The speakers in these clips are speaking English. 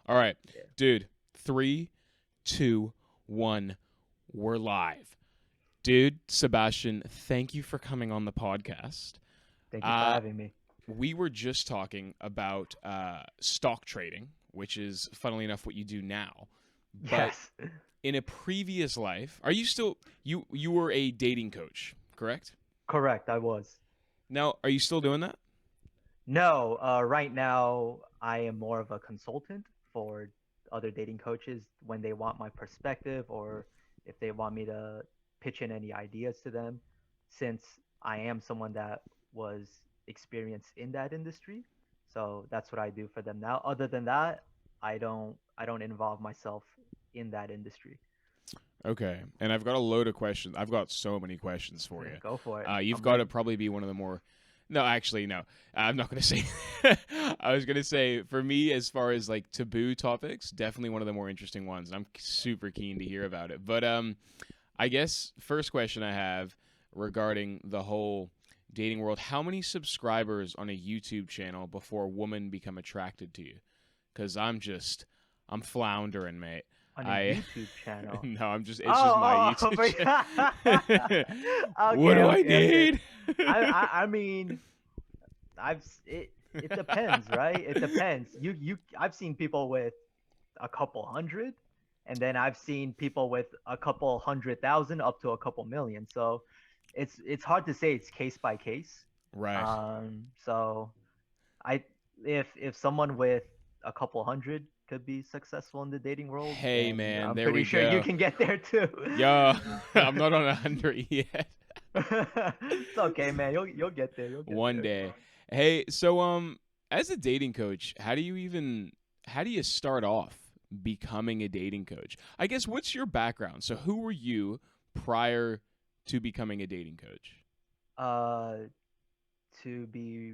All right, Yeah. dude. 3, 2, 1. We're live. Dude, Sebastian, thank you for coming on the podcast. Thank you for Uh, having me. we were just talking about stock trading, which is, funnily enough, what you do now. But Yes. in a previous life, are you still you were a dating coach, correct? Correct, I was. Now, are you still doing that? No, right now I am more of a consultant for other dating coaches when they want my perspective or if they want me to pitch in any ideas to them, since I am someone that was experienced in that industry. So that's what I do for them now. Other than that, I don't involve myself in that industry. Okay, and I've got a load of questions. I've got so many questions for you. Go for it. You've I'm got to ready. probably be one of the more. No, actually, no. I'm not going to say. I was going to say, for me, as far as like taboo topics, definitely one of the more interesting ones. And I'm super keen to hear about it. But I guess first question I have regarding the whole dating world: how many subscribers on a YouTube channel before women become attracted to you? Because I'm floundering, mate. On a I YouTube channel. no, it's just my Oh, oh, YouTube but channel. What okay, do I okay, okay. need? I mean, it depends, right? It depends. I've seen people with a couple hundred, and then I've seen people with a couple 100,000 up to a couple million. So it's hard to say. It's case by case. Right. So I if someone with a couple hundred could be successful in the dating world, Hey then man, I'm there pretty we sure you go. can get there too. Yo, I'm not on 100 yet. It's okay, man. You'll get there. You'll get One there. day. Hey, so as a dating coach, how do you start off becoming a dating coach? I guess what's your background? So who were you prior to becoming a dating coach? Uh, to be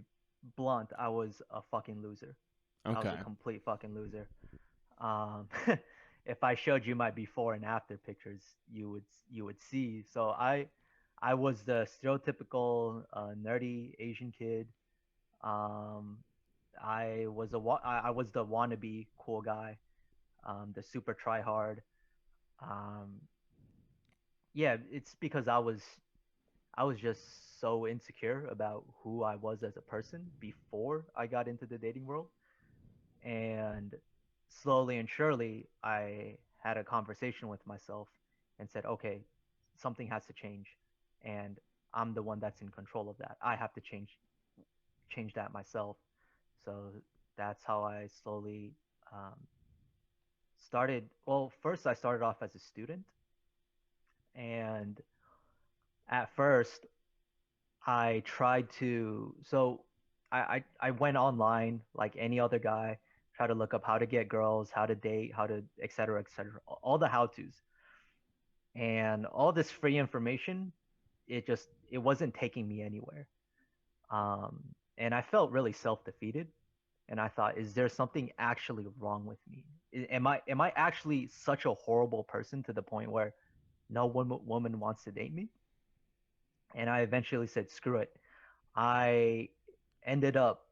blunt, I was a fucking loser. I was Okay. a complete fucking loser. Um, if I showed you my before and after pictures, you would see. So I was the stereotypical nerdy Asian kid. Um, I was the wannabe cool guy, the super try hard. Um, yeah, it's because I was just so insecure about who I was as a person before I got into the dating world. And slowly and surely, I had a conversation with myself and said, okay, something has to change. And I'm the one that's in control of that. I have to change that myself. So that's how I slowly started. Well, first I started off as a student, and at first I tried to. So I went online like any other guy, try to look up how to get girls, how to date, how to et cetera, all the how tos, and all this free information. It wasn't taking me anywhere, and I felt really self defeated. And I thought, is there something actually wrong with me? Am I actually such a horrible person to the point where no woman wants to date me? And I eventually said, screw it. I ended up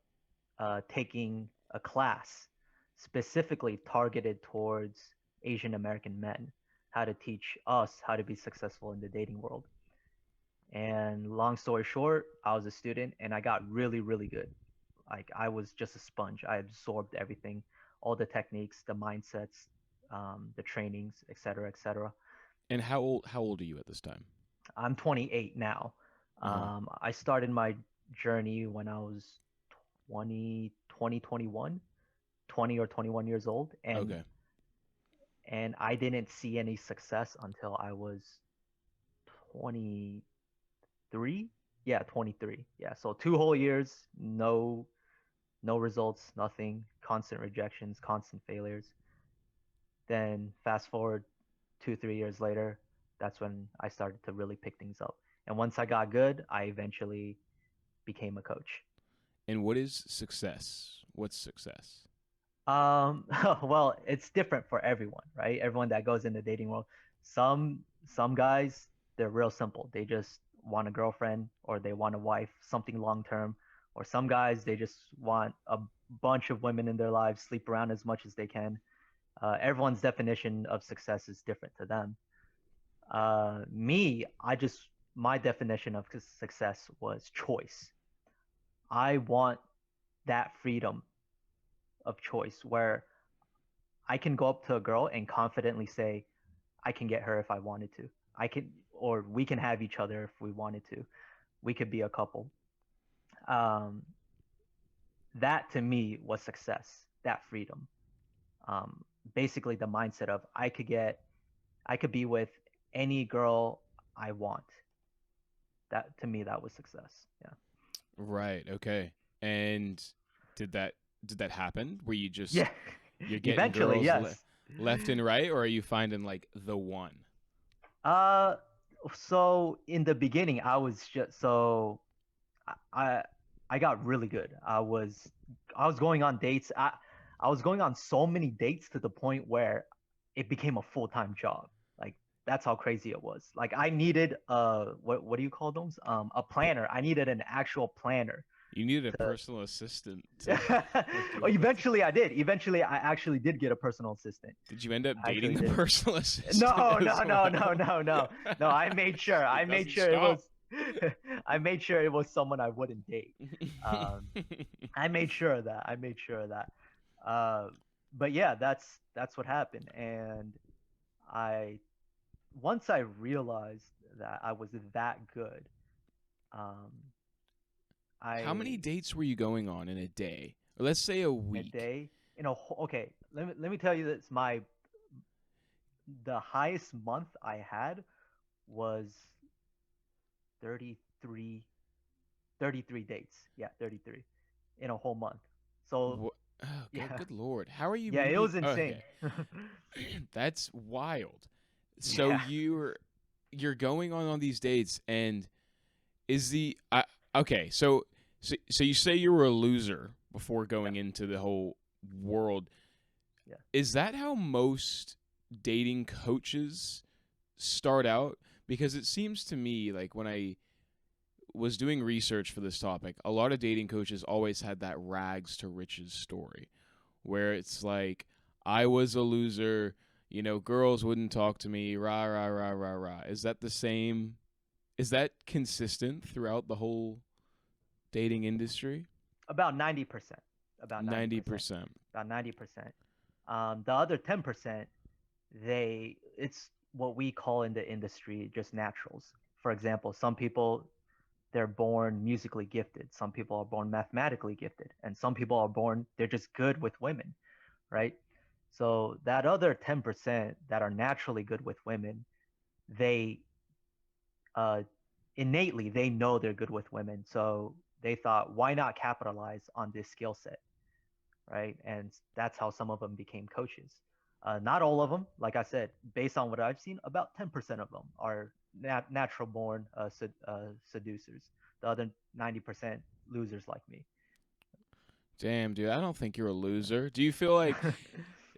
taking a class specifically targeted towards Asian American men, how to teach us how to be successful in the dating world. And long story short, I was a student and I got really, really good. Like I was just a sponge. I absorbed everything, all the techniques, the mindsets, the trainings, et cetera, et cetera. And how old are you at this time? I'm 28 now. Uh-huh. I started my journey when I was 21, 20 or 21 years old, Okay. and I didn't see any success until I was 23. Yeah, 23. Yeah, so 2 whole years, no results, nothing, constant rejections, constant failures. Then fast forward 2, 3 years later, that's when I started to really pick things up. And once I got good, I eventually became a coach. And what is success? What's success? Well, it's different for everyone, right? Everyone that goes in the dating world. Some guys, they're real simple. They just want a girlfriend or they want a wife, something long term, Or some guys, they just want a bunch of women in their lives, sleep around as much as they can. Everyone's definition of success is different to them. Me, my definition of success was choice. I want that freedom of choice where I can go up to a girl and confidently say, I can get her if I wanted to. I can, or we can have each other if we wanted to. We could be a couple. Um, that to me was success, that freedom. Um, Basically, the mindset of I could be with any girl I want. That to me, that was success. Yeah. Right. Okay. And did that did that happen? Where you just Yeah. you're getting Eventually, girls yes. left and right, or are you finding like the one? Uh, so in the beginning, I was just so I I got really good. I was going on dates. I was going on so many dates to the point where it became a full-time job. Like that's how crazy it was. Like I needed what do you call those? A planner. I needed an actual planner You needed a to personal assistant to hook you well, up with. eventually I did. Eventually I actually did get a personal assistant. Did you end up I dating actually the did. personal assistant No, as no, no, well? no, no, no, no. I made sure. I It made doesn't sure it was. stop. I made sure it was someone I wouldn't date. Um, I made sure of that. I made sure of that. Uh, but yeah, that's what happened. And I once I realized that I was that good, um, How many I dates were you going on in a day? Or let's say a in a week. day, okay. Let me tell you this. My the highest month I had was 33 33 dates. Yeah, 33 in a whole month. So What? Oh, good, yeah, good lord! How are you yeah, it meeting? was insane. Okay, that's wild. So Yeah, you're going on these dates, and is the okay? So you say you were a loser before yeah, going into the whole world. yeah. Is that how most dating coaches start out? Because it seems to me like when I was doing research for this topic, a lot of dating coaches always had that rags to riches story where it's like, I was a loser, girls wouldn't talk to me, rah, rah, rah, rah, rah. Is that the same? Is that consistent throughout the whole dating industry? About 90%. About 90%. 90%. About 90%. The other 10%, it's what we call in the industry just naturals. For example, some people they're born musically gifted. Some people are born mathematically gifted, and some people are born they're just good with women, right? So that other 10% that are naturally good with women, they uh, innately they know they're good with women. So they thought, why not capitalize on this skill set, right? And that's how some of them became coaches. Not all of them, like I said, based on what I've seen, about 10% of them are natural born seducers. The other 90% losers like me. Damn, dude, I don't think you're a loser. Do you feel like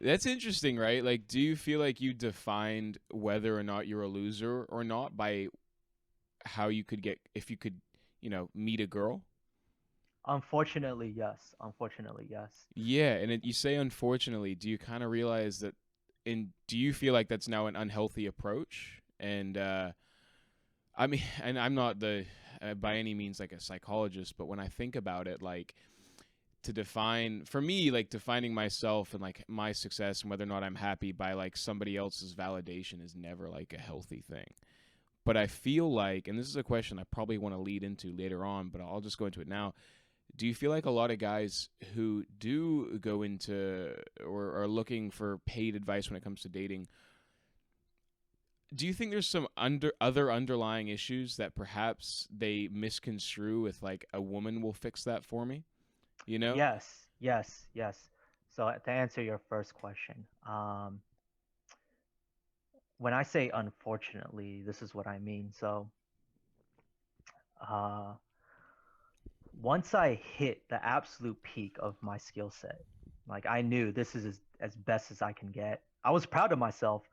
that's interesting, right? Like, do you feel like you defined whether or not you're a loser or not by how you could get, if you could, meet a girl? Unfortunately, yes. Unfortunately, yes. Yeah, and you say unfortunately, do you kind of realize that and do you feel like that's now an unhealthy approach? And I mean, and I'm not the by any means like a psychologist, but when I think about it, like to define for me, like defining myself and like my success and whether or not I'm happy by like somebody else's validation is never like a healthy thing. But I feel like, and this is a question I probably want to lead into later on, but I'll just go into it now. Do you feel like a lot of guys who do go into or are looking for paid advice when it comes to dating, do you think there's some other underlying issues that perhaps they misconstrue with like a woman will fix that for me? You know? Yes, yes, yes. So to answer your first question, when I say unfortunately, this is what I mean. So uh, once I hit the absolute peak of my skill set, like I knew this is as best as I can get. I was proud of myself,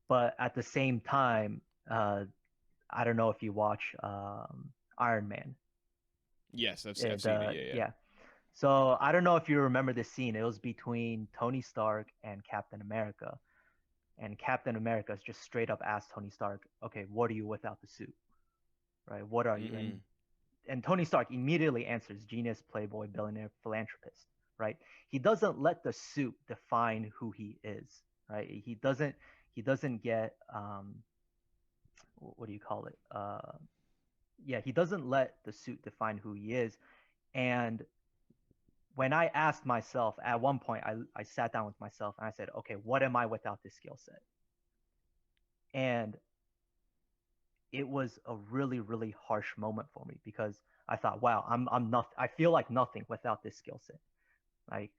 but at the same time, I don't know if you watch Iron Man. Yes, I've seen it. The Yeah, yeah. Yeah. So I don't know if you remember this scene. It was between Tony Stark and Captain America, and Captain America just straight up asked Tony Stark, "Okay, what are you without the suit? Right? What are you?" Mm-hmm. And Tony Stark immediately answers, "Genius, playboy, billionaire, philanthropist." Right? He doesn't let the suit define who he is. Right? He doesn't get what do you call it? Yeah, he doesn't let the suit define who he is. And when I asked myself at one point, I sat down with myself and I said, okay, what am I without this skill set? And it was a really, really harsh moment for me because I thought, wow, I'm not, I feel like nothing without this skill set. Like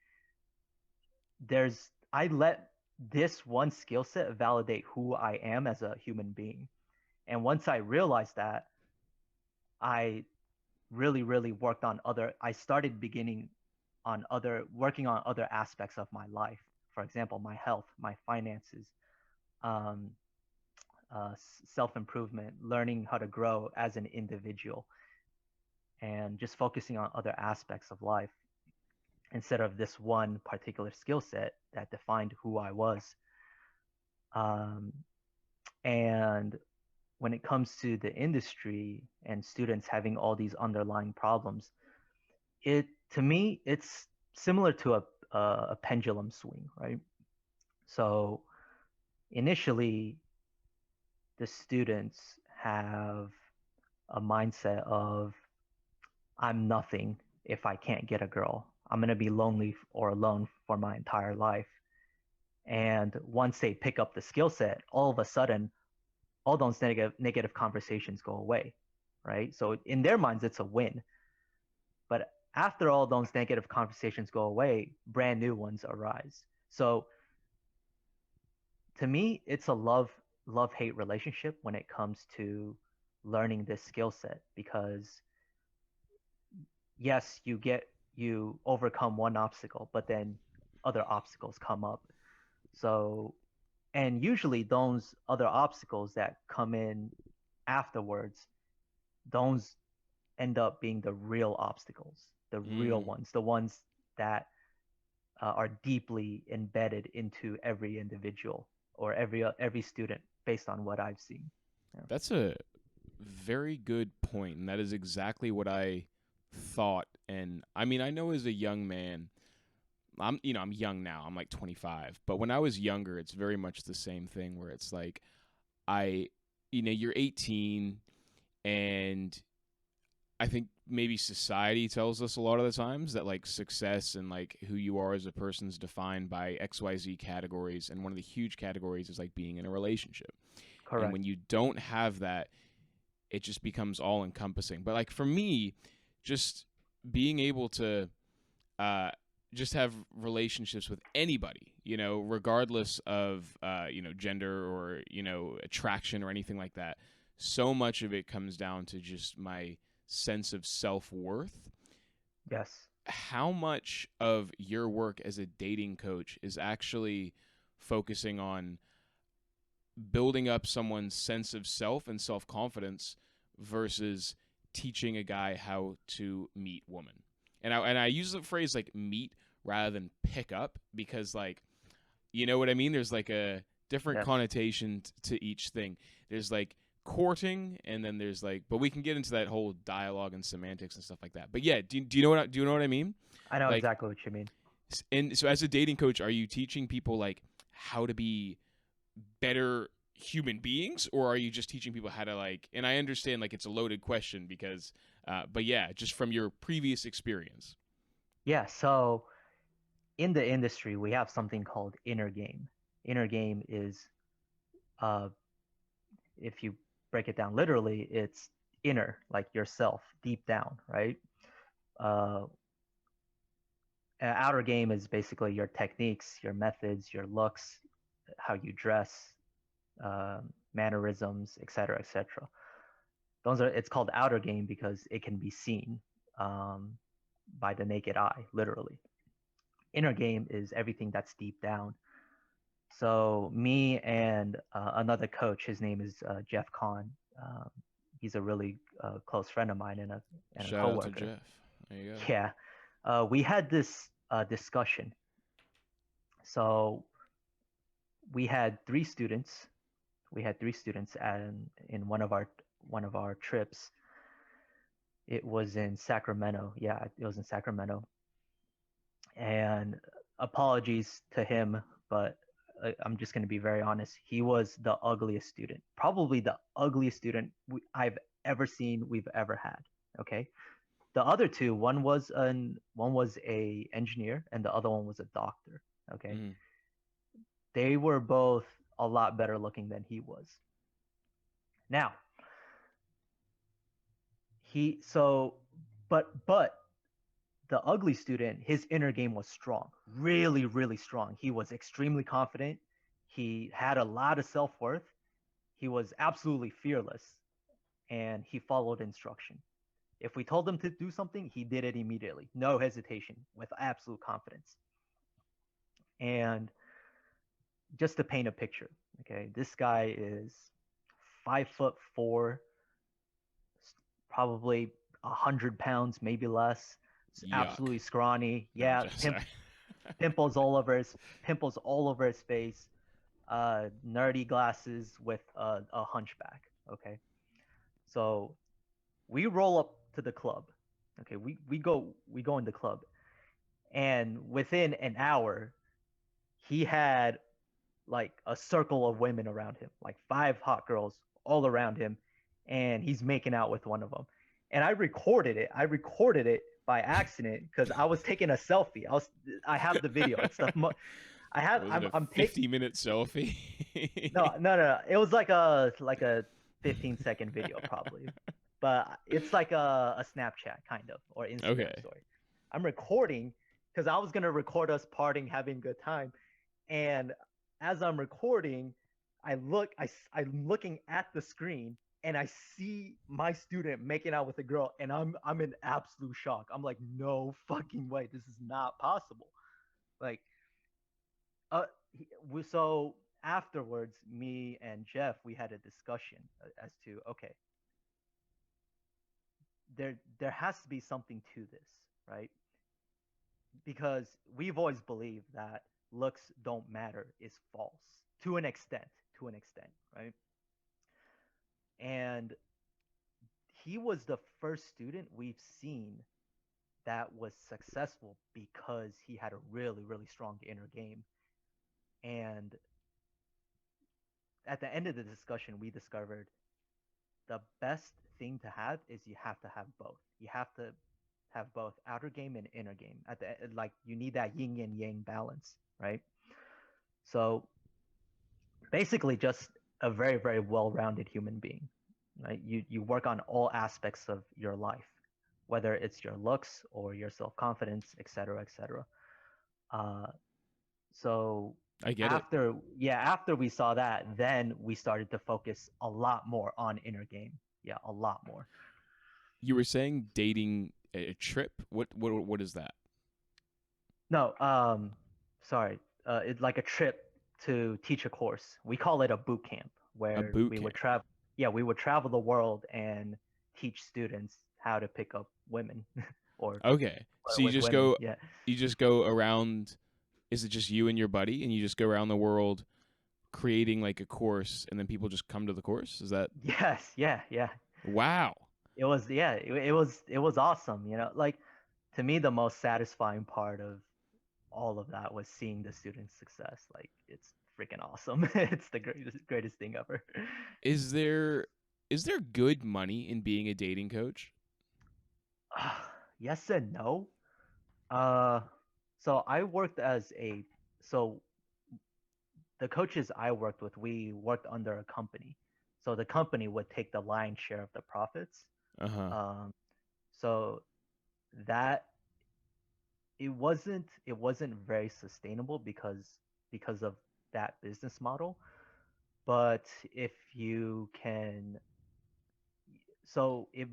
I let this one skill set validate who I am as a human being. And once I realized that, I really, really worked on I started beginning working on other aspects of my life. For example, my health, my finances, um, self improvement, learning how to grow as an individual, and just focusing on other aspects of life instead of this one particular skill set that defined who I was. Um, and when it comes to the industry and students having all these underlying problems, it to me it's similar to a pendulum swing, right? So initially, the students have a mindset of I'm nothing if I can't get a girl. I'm going to be lonely or alone for my entire life. And once they pick up the skill set, all of a sudden, all those negative conversations go away, right? So in their minds, it's a win. But after all those negative conversations go away, brand new ones arise. So to me, it's a love hate relationship when it comes to learning this skill set because yes, you overcome one obstacle, but then other obstacles come up. So, and usually those other obstacles that come in afterwards, those end up being the real obstacles, the real Mm. ones, the ones that are deeply embedded into every individual or every student based on what I've seen. Yeah. That's a very good point, and that is exactly what I thought. And I mean, I know as a young man, I'm young now. I'm like 25, but when I was younger, it's very much the same thing where it's like I, you're 18, and I think maybe society tells us a lot of the times that like success and like who you are as a person is defined by XYZ categories, and one of the huge categories is like being in a relationship. And Correct. when you don't have that, it just becomes all encompassing. But like for me, just being able to uh, just have relationships with anybody, regardless of gender or attraction or anything like that. So much of it comes down to just my sense of self worth. Yes. How much of your work as a dating coach is actually focusing on building up someone's sense of self and self confidence versus teaching a guy how to meet woman. And I use the phrase like meet rather than pick up because like you know what I mean? There's like a different Yes. connotation to each thing. There's like courting and then there's like but we can get into that whole dialogue and semantics and stuff like that. But yeah, do you know do you know what I mean? I know Like exactly what you mean. and so as a dating coach, are you teaching people like how to be better human beings or are you just teaching people how to like and I understand like it's a loaded question because but yeah just from your previous experience. Yeah. So in the industry, we have something called inner game. Inner game is, uh, if you break it down literally, it's inner, like yourself, deep down, right? Uh, Outer game is basically your techniques, your methods, your looks, how you dress, mannerisms, etc., etc. Those are. It's called outer game because it can be seen um, by the naked eye, literally. Inner game is everything that's deep down. So me and another coach, his name is Jeff Kahn. Um, He's a really close friend of mine and a Shout out to coworker. Jeff. There you go. Yeah, we had this discussion. So we had three students. We had three students, and in one of our trips, it was in Sacramento. Yeah, it was in Sacramento. And apologies to him, but I'm just going to be very honest. He was the ugliest student, probably the ugliest student I've ever seen, we've ever had. Okay. The other two, one was a engineer and the other one was a doctor. Okay. Mm. They were both a lot better looking than he was. Now, he so but the ugly student, his inner game was strong, really, really strong. He was extremely confident. He had a lot of self worth. He was absolutely fearless, and he followed instruction. If we told him to do something, he did it immediately, no hesitation, with absolute confidence. And just to paint a picture, okay, this guy is 5'4", probably 100 pounds, maybe less. Yuck. Absolutely scrawny. No, I'm Yeah, just sorry. pimples all over his face. Nerdy glasses with a hunchback. Okay, so we roll up to the club. Okay, we go in the club, and within an hour, he had like a circle of women around him, like five hot girls all around him, and he's making out with one of them. And I recorded it. I recorded it by accident because I was taking a selfie. I have the video. It's the I have Was it a I'm taking 50-minute selfie? no. It was like a 15-second video probably, but it's like a Snapchat kind of or Instagram Okay. story. I'm recording because I was gonna record us partying, having a good time, and as I'm recording, I'm looking at the screen and I see my student making out with a girl, and I'm in absolute shock. I'm like, no fucking way, this is not possible. Like, uh, so afterwards, me and Jeff, we had a discussion as to, okay, there has to be something to this, right? Because we've always believed that looks don't matter is false to an extent, to an extent, right? And he was the first student we've seen that was successful because he had a really, really strong inner game. And at the end of the discussion, we discovered the best thing to have is you have to have both. You have to have both outer game and inner game. At the like you need that yin and yang balance, right? So basically, just a very, very well-rounded human being, right? You work on all aspects of your life, whether it's your looks or your self-confidence, et cetera, et cetera. Uh, so I get it. after we saw that, then we started to focus a lot more on inner game. Yeah, a lot more. You were saying dating a trip. What is that? No, sorry. It's like a trip to teach a course. We call it a boot camp A where boot we would camp. travel. Yeah, we would travel the world and teach students how to pick up women or Okay. So flirt with women. Yeah. you just go around. Is it just you and your buddy, and you just go around the world creating like a course, and then people just come to the course? Is that Yes. Yeah. Yeah. wow? It was. Yeah. It was awesome. You know, like to me, the most satisfying part of all of that was seeing the students' success. Like it's freaking awesome. It's the greatest thing ever. Is there is there good money in being a dating coach? Yes and no. Uh, so I worked as a so the coaches I worked with, we worked under a company. So the company would take the lion's share of the profits. Uh huh. Um, so that it wasn't very sustainable because of that business model. But if you can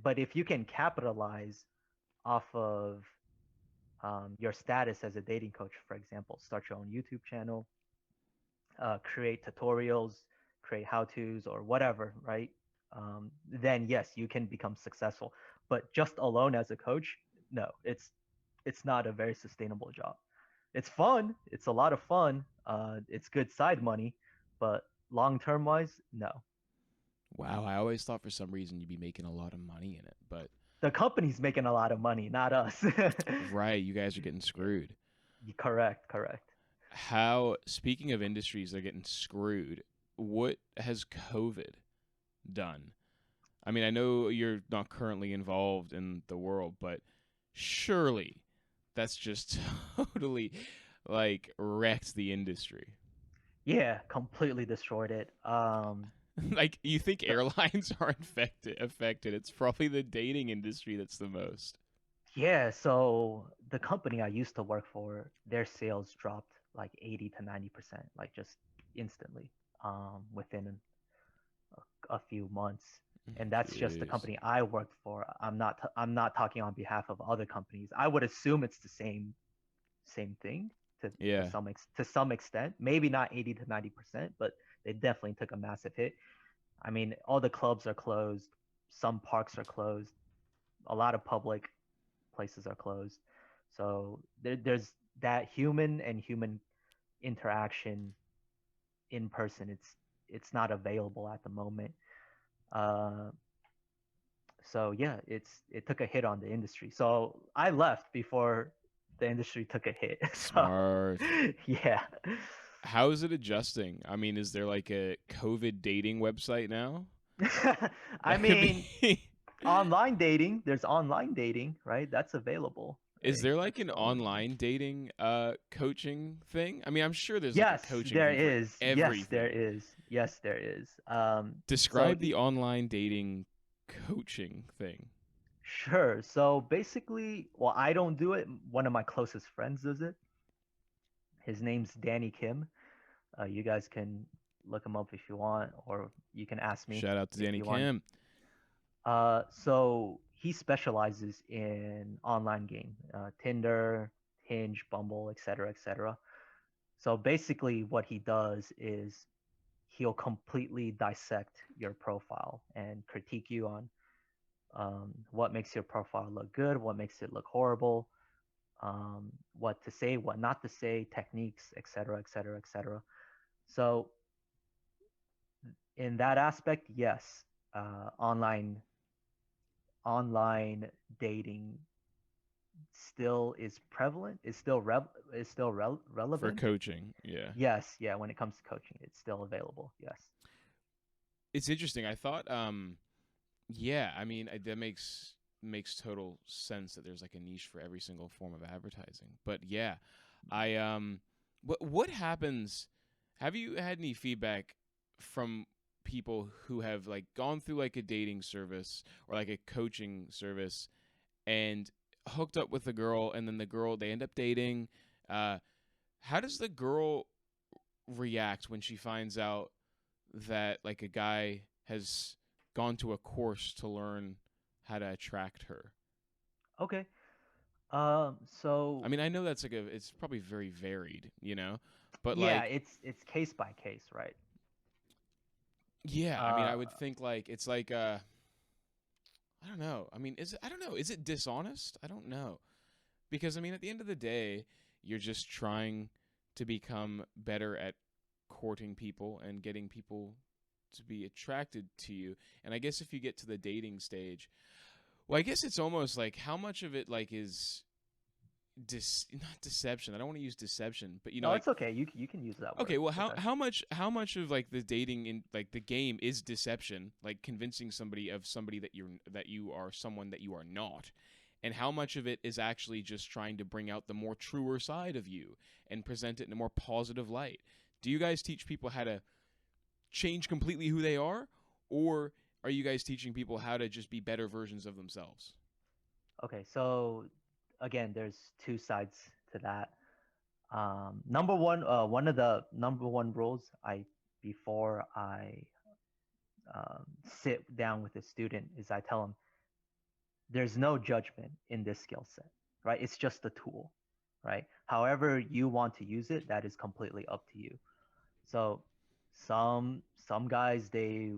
but if you can capitalize off of your status as a dating coach, for example, start your own YouTube channel, create tutorials, create how tos, or whatever, right? then yes, you can become successful. But just alone as a coach, no, it's not a very sustainable job. It's fun. It's a lot of fun. It's good side money, but long term wise, no. Wow, I always thought for some reason you'd be making a lot of money in it, but The company's making a lot of money, not us. right, you guys are getting Yeah, screwed. correct, correct. How, speaking of industries that are getting screwed, what has COVID done? I mean, I know you're not currently involved in the world, but surely that's just totally like wrecked the industry. Yeah, completely destroyed it. Like you think So, airlines are affected. It's probably the dating industry that's the most. yeah, so the company I used to work for, their sales dropped like 80 to 90%, like just instantly, within a few months. And that's just the Jeez. company I worked for. I'm not talking on behalf of other companies. I would assume it's the same thing Yeah. to some extent. Maybe not 80 to 90%, but they definitely took a massive hit. I mean, all the clubs are closed, some parks are closed, a lot of public places are closed. So there's that human and human interaction in person. It's not available at the moment. Uh, so yeah, it took a hit on the industry. So I left before the industry took a hit. So Smart. yeah. How is it adjusting? I mean, is there like a COVID dating website now? I That could mean, be. online dating, there's online dating, right? That's available, Is right? there like That's an the only one. online dating coaching thing? I mean, I'm sure there's like a Yes, coaching there thing for is. Yes, there everything. is. Yes, there is. So Describe the online dating coaching thing. sure. So basically, well, I don't do it. One of my closest friends does it. His name's Danny Kim. You guys can look him up if you want, or you can ask me Shout out to if Danny you want. Kim. So he specializes in online game, Tinder, Hinge, Bumble, etc., etc. So basically, what he does is he'll completely dissect your profile and critique you on what makes your profile look good, what makes it look horrible, what to say, what not to say, techniques, etc., etc., etc. So in that aspect, yes, online dating still is prevalent, is still For relevant. coaching. Yeah. Yes, yeah, when it comes to coaching, it's still available. Yes. It's interesting. I thought yeah, I mean, that makes total sense that there's like a niche for every single form of advertising. But yeah, I what happens, have you had any feedback from people who have like gone through like a dating service or like a coaching service and hooked up with a girl, and then the girl, they end up dating, uh how does the girl react when she finds out that like a guy has gone to a course to learn how to attract her? Okay. I So mean, I know that's like it's probably very varied, you know, but yeah, like, it's case by case, right? yeah, I mean, Uh, I would think like it's like I don't know. I mean, I don't know. Is it dishonest? I don't know. Because I mean, at the end of the day, you're just trying to become better at courting people and getting people to be attracted to you. And I guess if you get to the dating stage, well, I guess it's almost like how much of it like is not deception. I don't want to use deception, but you know, no, like, it's okay. You can use that okay, word. well, It's okay. how much of like the dating in like the game is deception, like convincing somebody of somebody that you are someone that you are not, and how much of it is actually just trying to bring out the more truer side of you and present it in a more positive light? Do you guys teach people how to change completely who they are, or are you guys teaching people how to just be better versions of themselves? Okay, so again, there's two sides to that. Number one, one of the number one rules I before I sit down with a student is I tell them there's no judgment in this skill set, right? It's just a tool, right? However you want to use it, that is completely up to you. So some guys they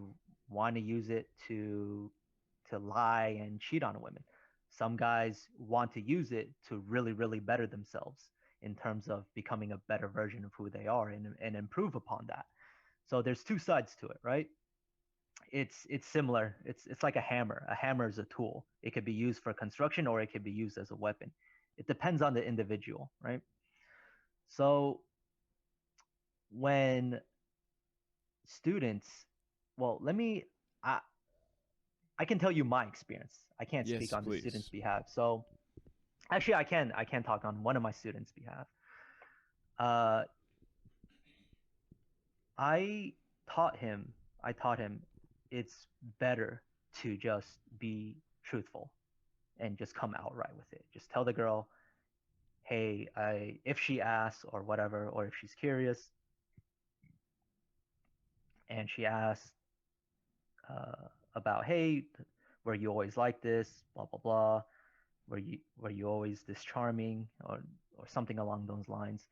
want to use it to lie and cheat on women. Some guys want to use it to really, really better themselves in terms of becoming a better version of who they are and improve upon that. So there's two sides to it, right? It's similar. It's like a hammer. A hammer is a tool. It could be used for construction or it could be used as a weapon. It depends on the individual, right? So when students, well, let me I I can tell you my experience. I can't speak Yes, on the student's please. behalf. So actually I can talk on one of my students' behalf. Uh I I taught him it's better to just be truthful and just come outright with it. Just tell the girl, hey, I if she asks or whatever, or if she's curious and she asks about, hey, were you always like this? Blah blah blah. Were you always this charming or something along those lines?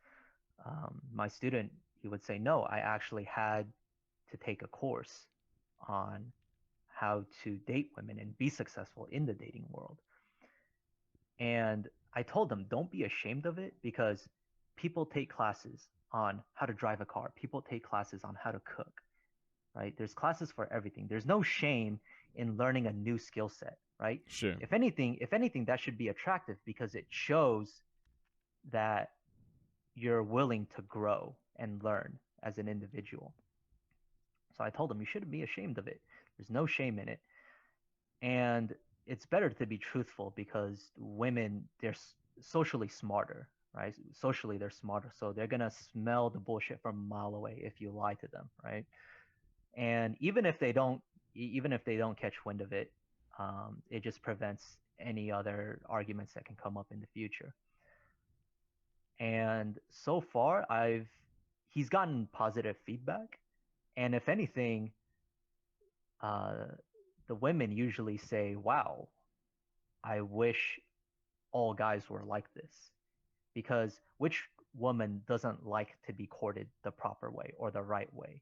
My student, he would say, no, I actually had to take a course on how to date women and be successful in the dating world. And I told them, don't be ashamed of it because people take classes on how to drive a car. People take classes on how to cook, right? There's classes for everything. There's no shame in learning a new skill set, right? Sure. If anything, that should be attractive because it shows that you're willing to grow and learn as an individual. So I told them you shouldn't be ashamed of it. There's no shame in it. And it's better to be truthful because women, they're socially smarter, right? Socially, they're smarter. So they're going to smell the bullshit from a mile away if you lie to them, right? And even if they don't catch wind of it, it just prevents any other arguments that can come up in the future. And so far, he's gotten positive feedback. And if anything, uh, the women usually say, wow, I wish all guys were like this. Because which woman doesn't like to be courted the proper way or the right way,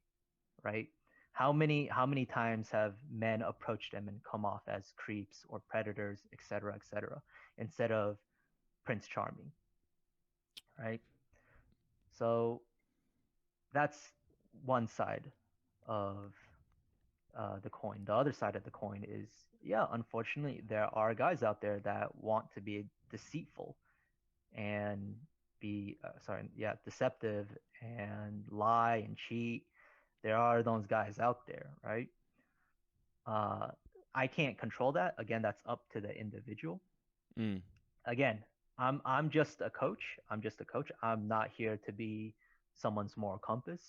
right? How many times have men approached them and come off as creeps or predators, et cetera, instead of Prince Charming, right? So that's one side of the coin. The other side of the coin is, yeah, unfortunately, there are guys out there that want to be deceitful and deceptive and lie and cheat. There are those guys out there, right? Uh, I can't control that. Again, that's up to the individual. Mm. Again, I'm just a coach. I'm just a coach. I'm not here to be someone's moral compass.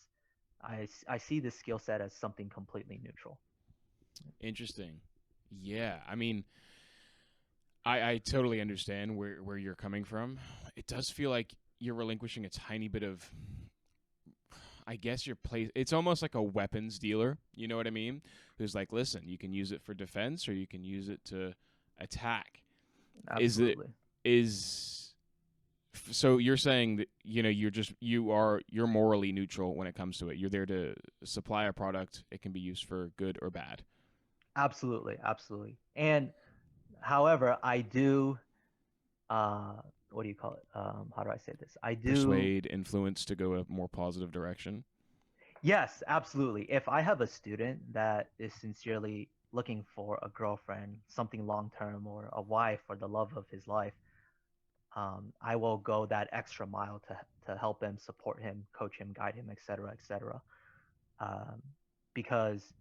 I see this skill set as something completely neutral. Interesting. Yeah. I mean, I totally understand where you're coming from. It does feel like you're relinquishing a tiny bit of, I guess, your place. It's almost like a weapons dealer. You know what I mean? Who's like, listen, you can use it for defense or you can use it to attack. Is it Absolutely. is so you're saying that you're morally neutral when it comes to it. You're there to supply a product. It can be used for good or bad. Absolutely. Absolutely. And however, I do uh what do you call it? How do I say this? I do. Persuade, influence to go a more positive direction. Yes, absolutely. If I have a student that is sincerely looking for a girlfriend, something long term, or a wife, or the love of his life, I will go that extra mile to help him, support him, coach him, guide him, etc., etc. Um, because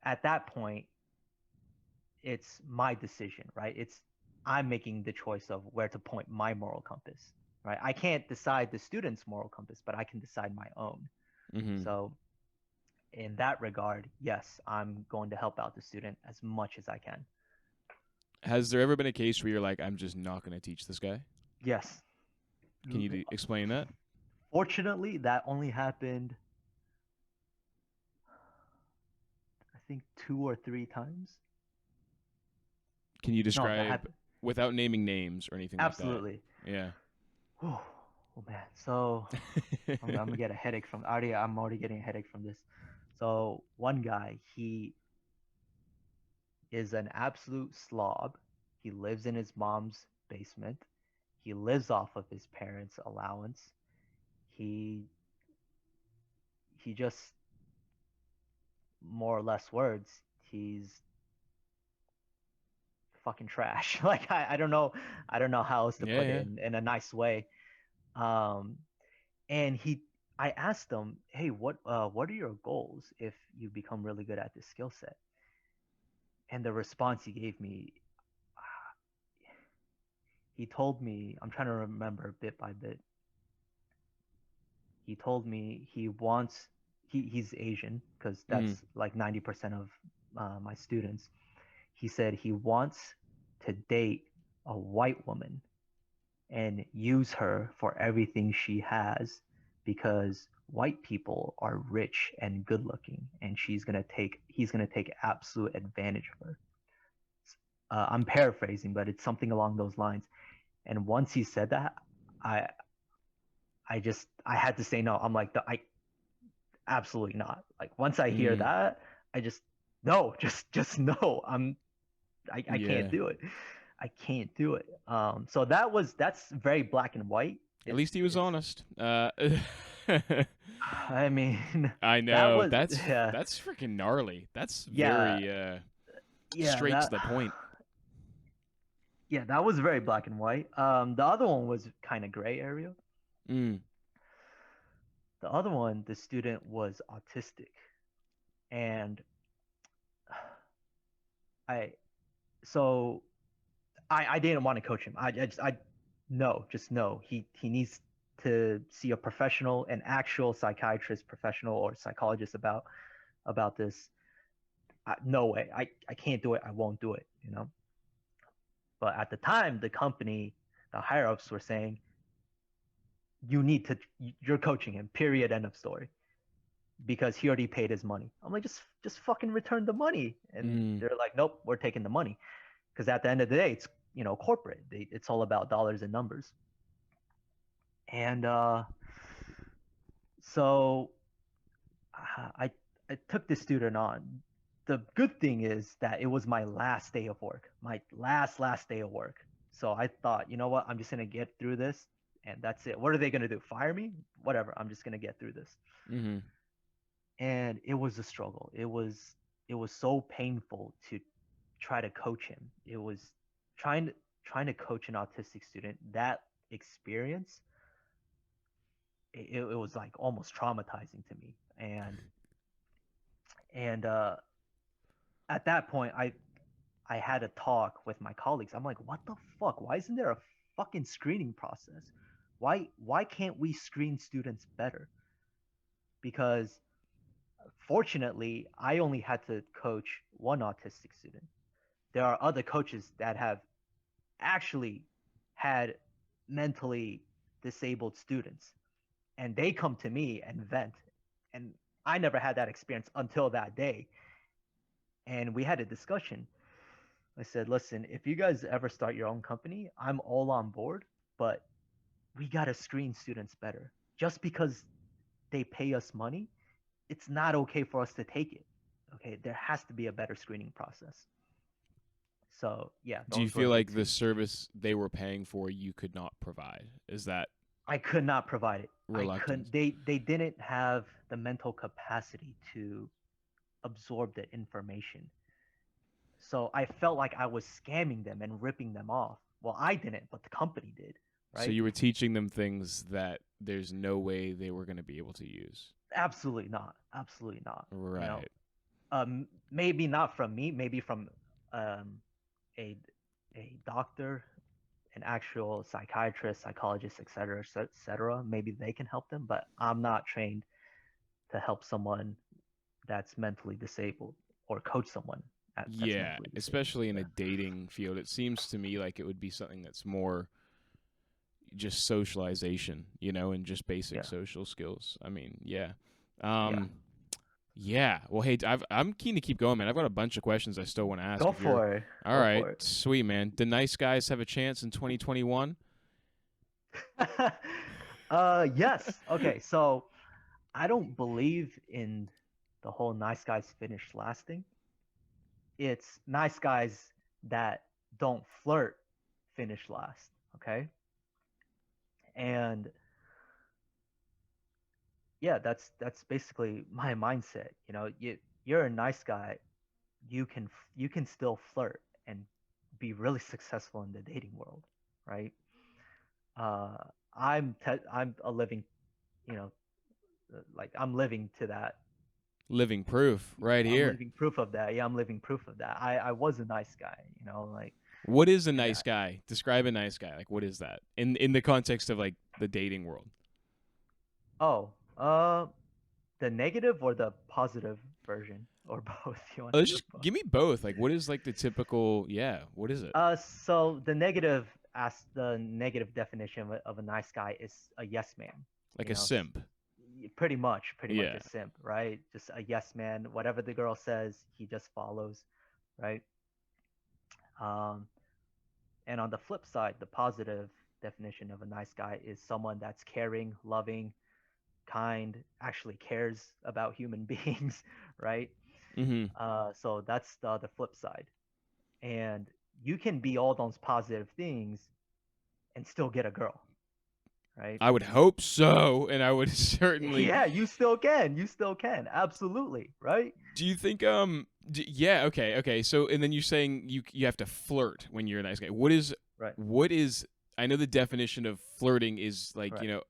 at that point, it's my decision, right? I'm making the choice of where to point my moral compass, right? I can't decide the student's moral compass, but I can decide my own. Mm-hmm. So in that regard, yes, I'm going to help out the student as much as I can. Has there ever been a case where you're like, I'm just not going to teach this guy? Yes. Can you explain that? Fortunately, that only happened, I think, 2 or 3 times. Can you No, that describe happened. without naming names or anything like that? Absolutely. Yeah. Oh, oh man. So I'm gonna get a headache from I'm already getting a headache from this. So one guy, he is an absolute slob. He lives in his mom's basement. He lives off of his parents' allowance. He he just, more or less words, he's fucking trash. Like I don't know how else to Yeah, put it yeah. in a nice way. Um and he I asked him, "Hey, what are your goals if you become really good at this skill set?" And the response he gave me, he told me, I'm trying to remember bit by bit. He told me he's Asian, because Mm. that's like 90% of my students. He said he wants to date a white woman and use her for everything she has, because white people are rich and good looking, and he's gonna take absolute advantage of her. I'm paraphrasing, but it's something along those lines. And once he said that, I I had to say no. I'm like, I absolutely not. Like once I hear Mm. that, I just no, just no. I can't Yeah. do it. I can't do it. So that's very black and white. At least he was It's honest. I mean, I that know. was yeah, That's freaking gnarly. That's yeah, very yeah, straight to the point. that was very black and white. The other one was kind of gray area. Mm. The other one, the student was autistic, and I so I didn't want to coach him. I no, just no. He needs to see a professional, an actual psychiatrist, professional, or psychologist about this. No way. I can't do it. I won't do it. You know. But at the time, the company, the higher ups were saying, you need to, you're coaching him. Period. End of story. Because he already paid his money. I'm like, just fucking return the money. And Mm. they're like, nope, we're taking the money. Because at the end of the day, it's corporate. It's all about dollars and numbers. And so I I took this student on. The good thing is that it was my last day of work, my last day of work. So I thought, you know what, I'm just gonna get through this, and that's it. What are they gonna do? Fire me? Whatever. I'm just gonna get through this. Mm. And it was a struggle. It was so painful to try to coach him. It was trying to trying to coach an autistic student. That experience, it was like almost traumatizing to me. And at that point, I had a talk with my colleagues. I'm like, what the fuck? Why isn't there a fucking screening process? Why can't we screen students better? Because fortunately, I only had to coach one autistic student. There are other coaches that have actually had mentally disabled students, and they come to me and vent. And I never had that experience until that day. And we had a discussion. I said, listen, if you guys ever start your own company, I'm all on board, but we got to screen students better. Just because they pay us money, it's not okay for us to take it. Okay, there has to be a better screening process. So, yeah, Do you those were feel my like the two. service they were paying for you could not provide? Is that I could not provide it. I reluctant? couldn't. They didn't have the mental capacity to absorb the information. So I felt like I was scamming them and ripping them off. Well, I didn't, but the company did, So right? you were teaching them things that there's no way they were going to be able to use. Absolutely not. Absolutely not. You know, Right. maybe not from me. Maybe from um, a a doctor, an actual psychiatrist, psychologist, etc., etc. Maybe they can help them, but I'm not trained to help someone that's mentally disabled or coach someone that's Yeah, mentally disabled. especially in Yeah. a dating field. It seems to me like it would be something that's more just socialization, and just basic Yeah. social skills. I mean, yeah. Yeah. Um, yeah. Well, hey, I'm keen to keep going, man. I've got a bunch of questions I still want to ask. Go If you're for it. all Go right, for it. sweet man. The nice guys have a chance in 2021. Yes. Okay. So I don't believe in the whole nice guys finish lasting. It's nice guys that don't flirt finish last. Okay. And yeah, that's basically my mindset. You're a nice guy. You can still flirt and be really successful in the dating world, right? Uh, I'm a living, you know, like I'm living to that. Living proof right I'm here. living proof of that. Yeah, I'm living proof of that. I was a nice guy, like, What is a and nice guy? Describe a nice guy. Like, what is that in the context of like the dating world? oh, uh, the negative or the positive version or both? You want to Let's hear just both? give me both. Like, what is like the typical? Yeah, what is it? So the negative definition of a nice guy is a yes man. Like You a know, simp. pretty much Yeah. a simp, right? Just a yes man. Whatever the girl says, he just follows, right? Um, and on the flip side, the positive definition of a nice guy is someone that's caring, loving, kind, actually cares about human beings, right? Mm-hmm. So that's the flip side. And you can be all those positive things and still get a girl, right? I would hope so, and I would certainly. Yeah, you still can. You still can. Absolutely, right? Do you think? Yeah. Okay. Okay. So, and then you're saying you have to flirt when you're a nice guy. Right. What is? I know the definition of flirting is like Right.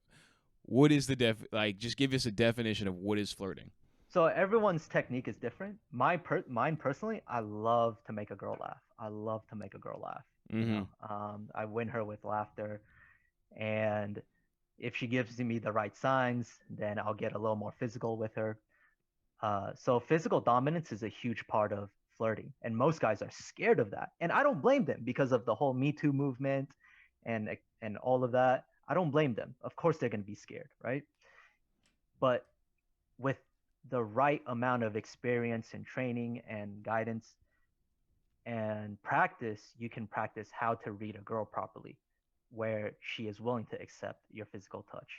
what is the like? Just give us a definition of what is flirting. So everyone's technique is different. Mine personally, I love to make a girl laugh. I love to make a girl laugh. Mm-hmm. I win her with laughter, and if she gives me the right signs, then I'll get a little more physical with her. So physical dominance is a huge part of flirting, and most guys are scared of that, and I don't blame them because of the whole Me Too movement and all of that. I don't blame them. Of course, they're gonna be scared, right? But with the right amount of experience and training and guidance and practice, you can practice how to read a girl properly, where she is willing to accept your physical touch,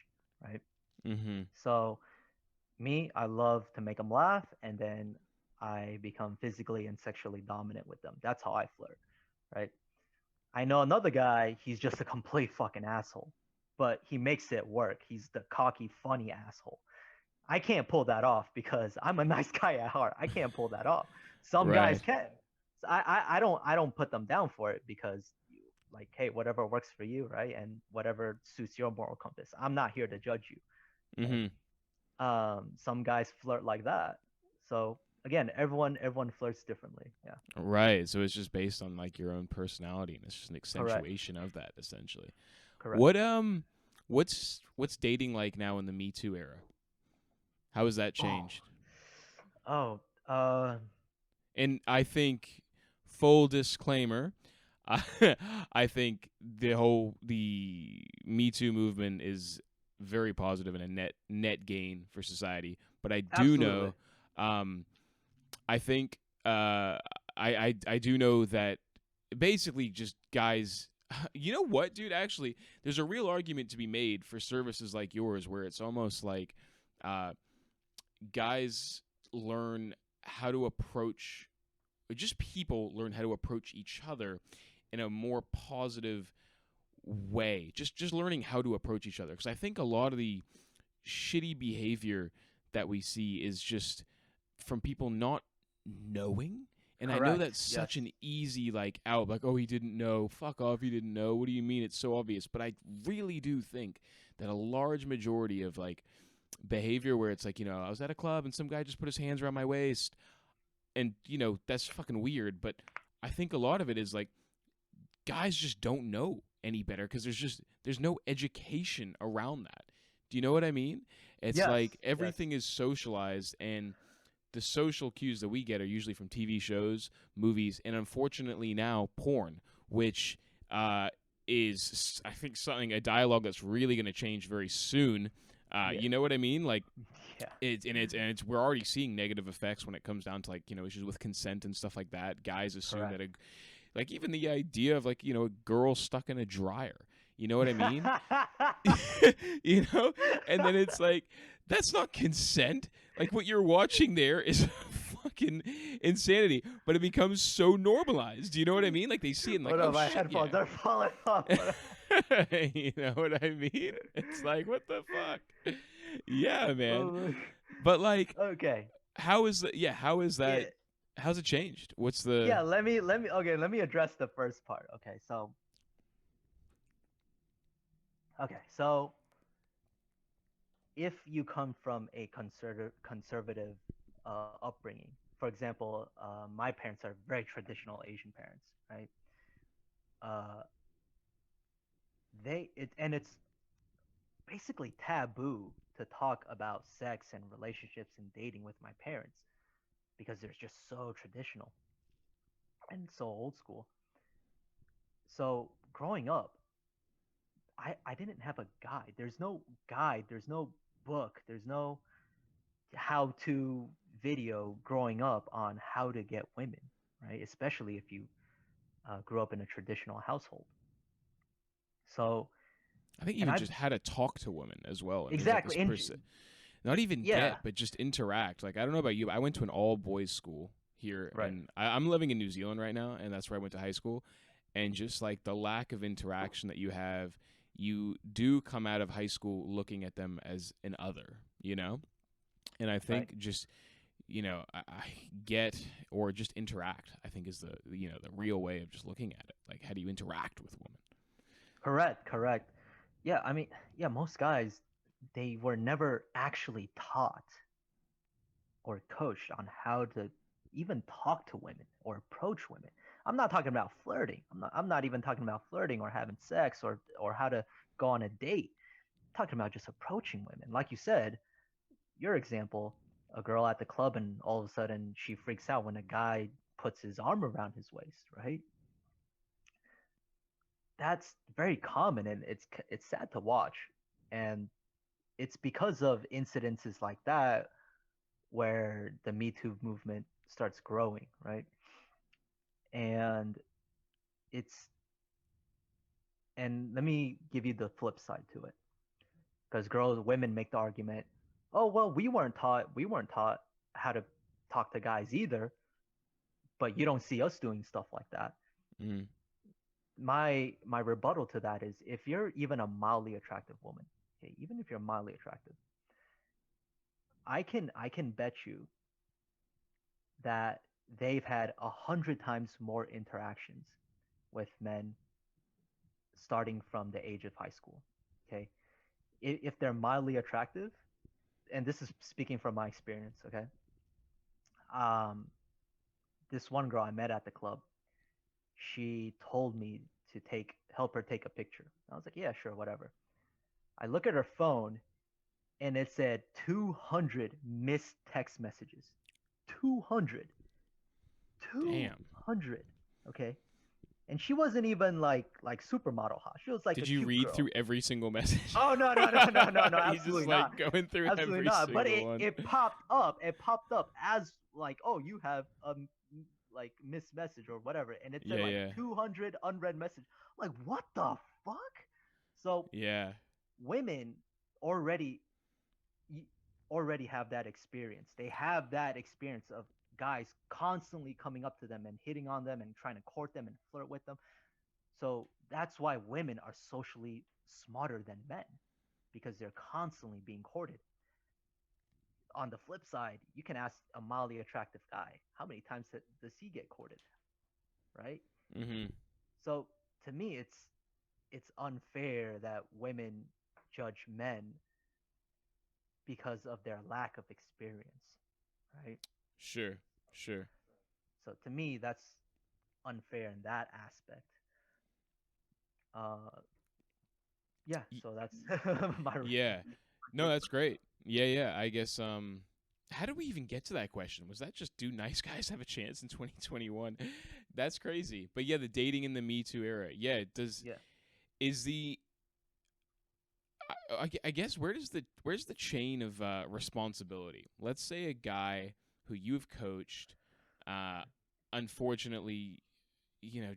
right? Mm-hmm. So me, I love to make them laugh, and then I become physically and sexually dominant with them. That's how I flirt, right? I know another guy, he's just a complete fucking asshole, but he makes it work. He's the cocky, funny asshole. I can't pull that off because I'm a nice guy at heart. I can't pull that off. Some guys Right. can. So I don't put them down for it because like, hey, whatever works for you, right? And whatever suits your moral compass. I'm not here to judge you, right? Mm-hmm. Some guys flirt like that. So again, everyone flirts differently. Yeah. Right. So it's just based on like your own personality, and it's just an Correct. accentuation of that, essentially. Correct. What's dating like now in the Me Too era? How has that Oh. changed? Oh. And I think, full disclaimer, I, I think the Me Too movement is very positive and a net gain for society. But I do Absolutely. know, um, I think I do know that basically just guys. You know what, dude? Actually, there's a real argument to be made for services like yours, where it's almost like uh, guys learn how to approach, or just people learn how to approach each other in a more positive way. Just learning how to approach each other, because I think a lot of the shitty behavior that we see is just from people not knowing. And I know Correct. that's Yes. such an easy like out, like, oh, he didn't know. Fuck off, he didn't know. What do you mean? It's so obvious. But I really do think that a large majority of like behavior where it's like, I was at a club and some guy just put his hands around my waist, and that's fucking weird. But I think a lot of it is like guys just don't know any better because there's no education around that. Do you know what I mean? It's Yes. like Yes. everything is socialized, and the social cues that we get are usually from TV shows, movies, and unfortunately now porn, which is, I think, a dialogue that's really going to change very soon. Yeah. You know what I mean? Like, Yeah. it's we're already seeing negative effects when it comes down to like issues with consent and stuff like that. Guys assume Correct. that like even the idea of like a girl stuck in a dryer. You know what I mean? you know, and then it's like That's not consent. Like what you're watching there is fucking insanity, but it becomes so normalized. Do you know what I mean? Like they see it and like, Hold oh on, my shit, headphones yeah. are falling off. You know what I mean? It's like, what the fuck? Yeah, man. Oh But like, okay. how is that? Yeah, how is that? Yeah, How's it changed? What's the? yeah. Let me address the first part. So if you come from a conservative upbringing, for example, my parents are very traditional Asian parents, right? Uh, and it's basically taboo to talk about sex and relationships and dating with my parents because they're just so traditional and so old school. So growing up, I didn't have a guide. There's no guide. There's no book. There's no how to video growing up on how to get women, right? Especially if you grew up in a traditional household. So, I think and even just how to talk to women as well, and there's like exactly, this and person, not even yeah, get, but just interact. Like I don't know about you, but I went to an all boys school here, right, and I'm living in New Zealand right now, and that's where I went to high school. And just like the lack of interaction that you have, you do come out of high school looking at them as an other, you know. And I right, think just I get or just interact. I think is the the real way of just looking at it. Like how do you interact with women? correct. Yeah, I mean, yeah, most guys they were never actually taught or coached on how to even talk to women or approach women. I'm not talking about flirting. I'm not even talking about flirting or having sex or how to go on a date. I'm talking about just approaching women. Like you said, your example, a girl at the club and all of a sudden she freaks out when a guy puts his arm around his waist, right? That's very common and it's sad to watch. And it's because of incidences like that where the Me Too movement starts growing, right? And it's and let me give you the flip side to it, because women make the argument, oh well, we weren't taught how to talk to guys either, but you don't see us doing stuff like that. Mm. My rebuttal to that is if you're even a mildly attractive woman, okay, even if you're mildly attractive, I can bet you that they've had 100 times more interactions with men starting from the age of high school. Okay, if they're mildly attractive, and this is speaking from my experience. Okay, um, this one girl I met at the club, she told me to help her take a picture. I was like, yeah, sure, whatever. I look at her phone and it said 200 missed text messages. 200. Damn. 200. Okay. And she wasn't even like supermodel hot. She was like a Did you cute read girl. through every single message? Oh no, You just absolutely not. like going through Absolutely every not. But single it one. it popped up. It popped up as like, oh, you have like missed message or whatever, and it said Yeah, like yeah, 200 unread message. I'm like, what the fuck? So yeah. women already already have that experience. They have that experience of guys constantly coming up to them and hitting on them and trying to court them and flirt with them. So that's why women are socially smarter than men, because they're constantly being courted. On the flip side, you can ask a mildly attractive guy, how many times does he get courted, right? Mhm. So to me, it's unfair that women judge men because of their lack of experience, right? Sure. Sure. So to me, that's unfair in that aspect. Uh, yeah. Y- So that's my yeah. No, that's great. Yeah, yeah. I guess how do we even get to that question? Was that just do nice guys have a chance in 2021? That's crazy. But yeah, the dating in the Me Too era. Yeah, it does yeah. is the I guess where's the chain of responsibility? Let's say a guy who you've coached, uh, unfortunately,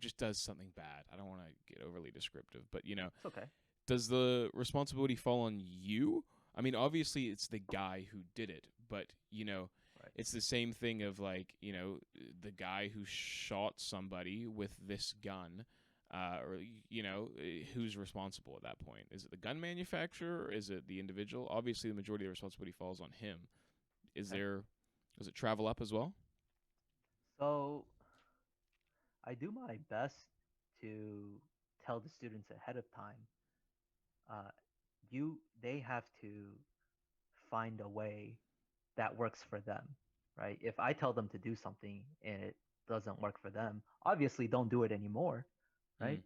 just does something bad. I don't want to get overly descriptive, but It's okay. does the responsibility fall on you, I mean, obviously it's the guy who did it, but Right. it's the same thing of like, the guy who shot somebody with this gun, or who's responsible at that point? Is it the gun manufacturer? Or is it the individual? Obviously, the majority of the responsibility falls on him. Is Okay. there? Does it travel up as well? So I do my best to tell the students ahead of time. Uh, they have to find a way that works for them, right? If I tell them to do something and it doesn't work for them, obviously don't do it anymore, right? Mm.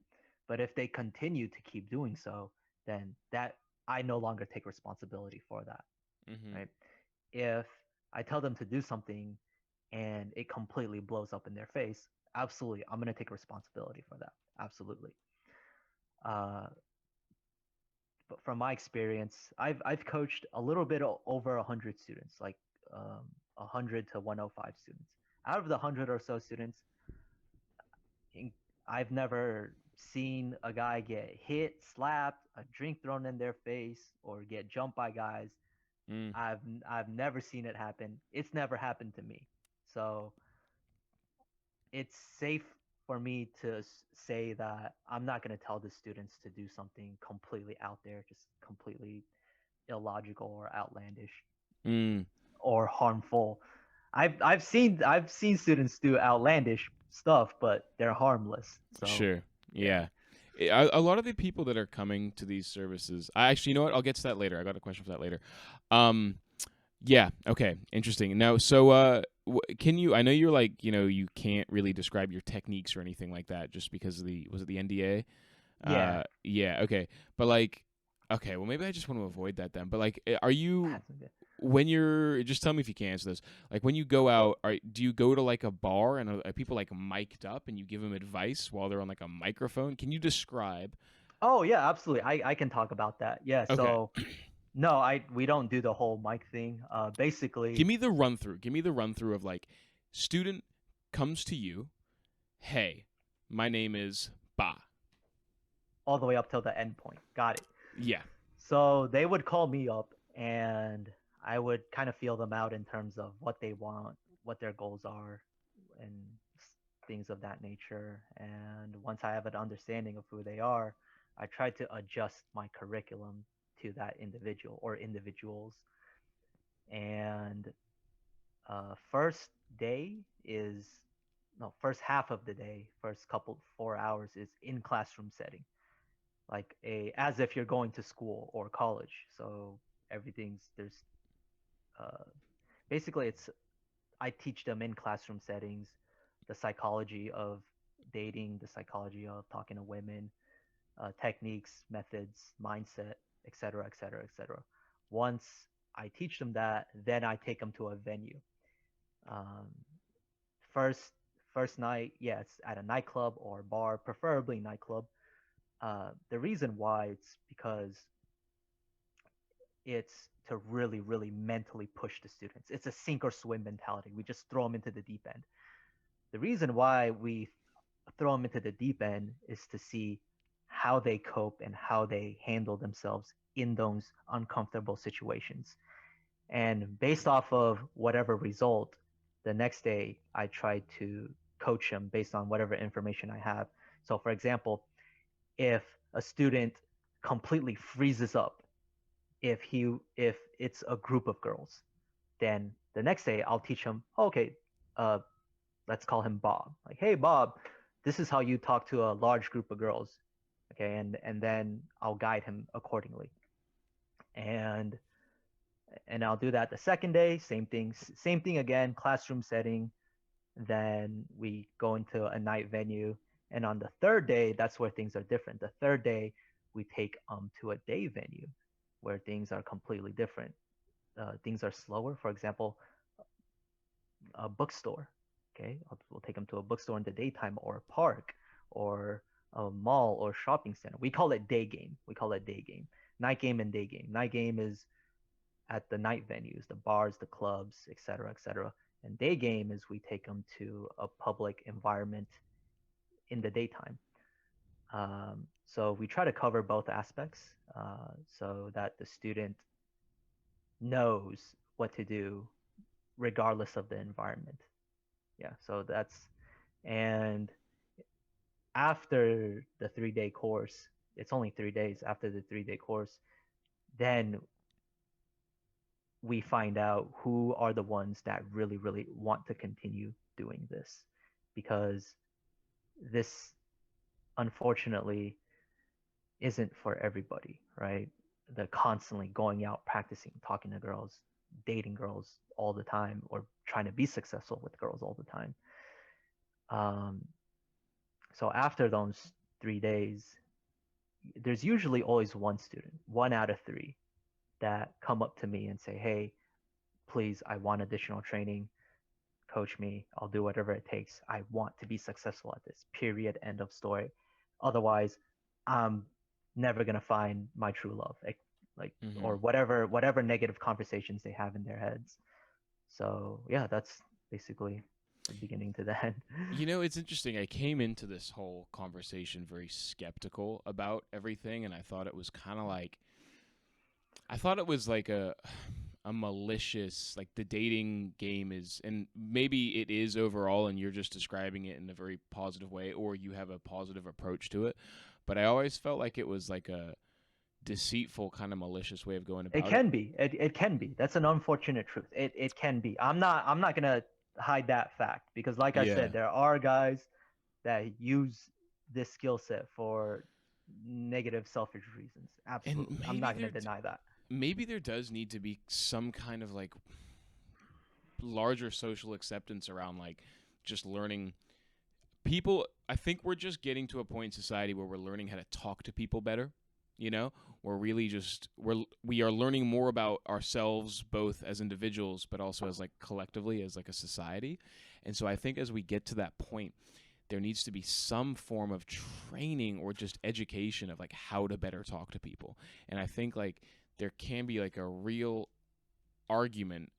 But if they continue to keep doing so, then that I no longer take responsibility for that, Mm-hmm. right? If I tell them to do something and it completely blows up in their face, absolutely, I'm going to take responsibility for that. Absolutely. Uh, but from my experience, I've coached a little bit over 100 students, like 100 to 105 students. Out of the 100 or so students, I've never seen a guy get hit, slapped, a drink thrown in their face, or get jumped by guys. Mm. I've never seen it happen. It's never happened to me. So it's safe for me to say that I'm not going to tell the students to do something completely out there, just completely illogical or outlandish Mm. or harmful. I've seen students do outlandish stuff, but they're harmless. So Sure. yeah, Yeah. A lot of the people that are coming to these services, I actually, you know what? I'll get to that later. I got a question for that later. Um, yeah. Okay. Interesting. Now, so, can you? I know you're like, you can't really describe your techniques or anything like that, just because of the was it the NDA? yeah. Yeah. Okay. But like, okay. Well, maybe I just want to avoid that then. But like, are you That's okay. when you're just tell me if you can answer this, like when you go out, do you go to like a bar and are people like mic'd up and you give them advice while they're on like a microphone? Can you describe? Oh yeah, absolutely. I can talk about that. Yeah. Okay. So no, I we don't do the whole mic thing. Give Basically, me the run through. Give me the run through of like, student comes to you, hey, my name is Ba. all the way up till the end point. Got it. Yeah. So they would call me up and I would kind of feel them out in terms of what they want, what their goals are, and things of that nature. And once I have an understanding of who they are, I try to adjust my curriculum to that individual or individuals. And first day is no first half of the day, first couple 4 hours is in classroom setting, like a as if you're going to school or college. So everything's there's uh, basically it's I teach them in classroom settings the psychology of dating, the psychology of talking to women, techniques, methods, mindset, etc., etc., etc. Once I teach them that, then I take them to a venue. Um, first first night, yes, at a nightclub or bar, preferably nightclub. The reason why it's because it's to really, really mentally push the students. It's a sink or swim mentality. We just throw them into the deep end. The reason why we throw them into the deep end is to see how they cope and how they handle themselves in those uncomfortable situations. And based off of whatever result, the next day I try to coach them based on whatever information I have. So, for example, if a student completely freezes up, if it's a group of girls, then the next day I'll teach him, oh, okay, uh, let's call him Bob. Like, hey Bob, this is how you talk to a large group of girls. Okay, and then I'll guide him accordingly. And I'll do that the second day, same thing again, classroom setting. Then we go into a night venue. And on the third day, that's where things are different. The third day, we take to a day venue where things are completely different. Things are slower. For example, a bookstore. Okay, we'll take them to a bookstore in the daytime, or a park, or a mall or shopping center. We call it day game. We call it day game. Night game and day game. Night game is at the night venues, the bars, the clubs, etc., etc. And day game is we take them to a public environment in the daytime. So we try to cover both aspects so that the student knows what to do regardless of the environment. Yeah, so that's and after the 3 day course, it's only 3 days after the 3 day course, then we find out who are the ones that really, really want to continue doing this. Because this, unfortunately, isn't for everybody, right? The constantly going out, practicing, talking to girls, dating girls all the time, or trying to be successful with girls all the time. Um, so after those 3 days, there's usually always one student, one out of three, that come up to me and say, "Hey, please, I want additional training. Coach me. I'll do whatever it takes. I want to be successful at this. Period. End of story. Otherwise, I'm never gonna find my true love." Like or Hmm. whatever negative conversations they have in their heads. So yeah, that's basically the beginning to the end. You know, it's interesting. I came into this whole conversation very skeptical about everything, and I thought it was kind of like I thought it was like a malicious like the dating game is, and maybe it is overall, and you're just describing it in a very positive way, or you have a positive approach to it. But I always felt like it was like a deceitful kind of malicious way of going It about it. can be. It can be. That's an unfortunate truth. It can be. I'm not gonna hide that fact because, like I Yeah. said, there are guys that use this skill set for negative, selfish reasons. And Absolutely, I'm not gonna deny that. maybe there does need to be some kind of like larger social acceptance around like just learning people. I think we're just getting to a point in society where we're learning how to talk to people better. You know, we're really just we are learning more about ourselves both as individuals but also as like collectively as like a society. And so I think as we get to that point, there needs to be some form of training or just education of like how to better talk to people. And I think like there can be like a real argument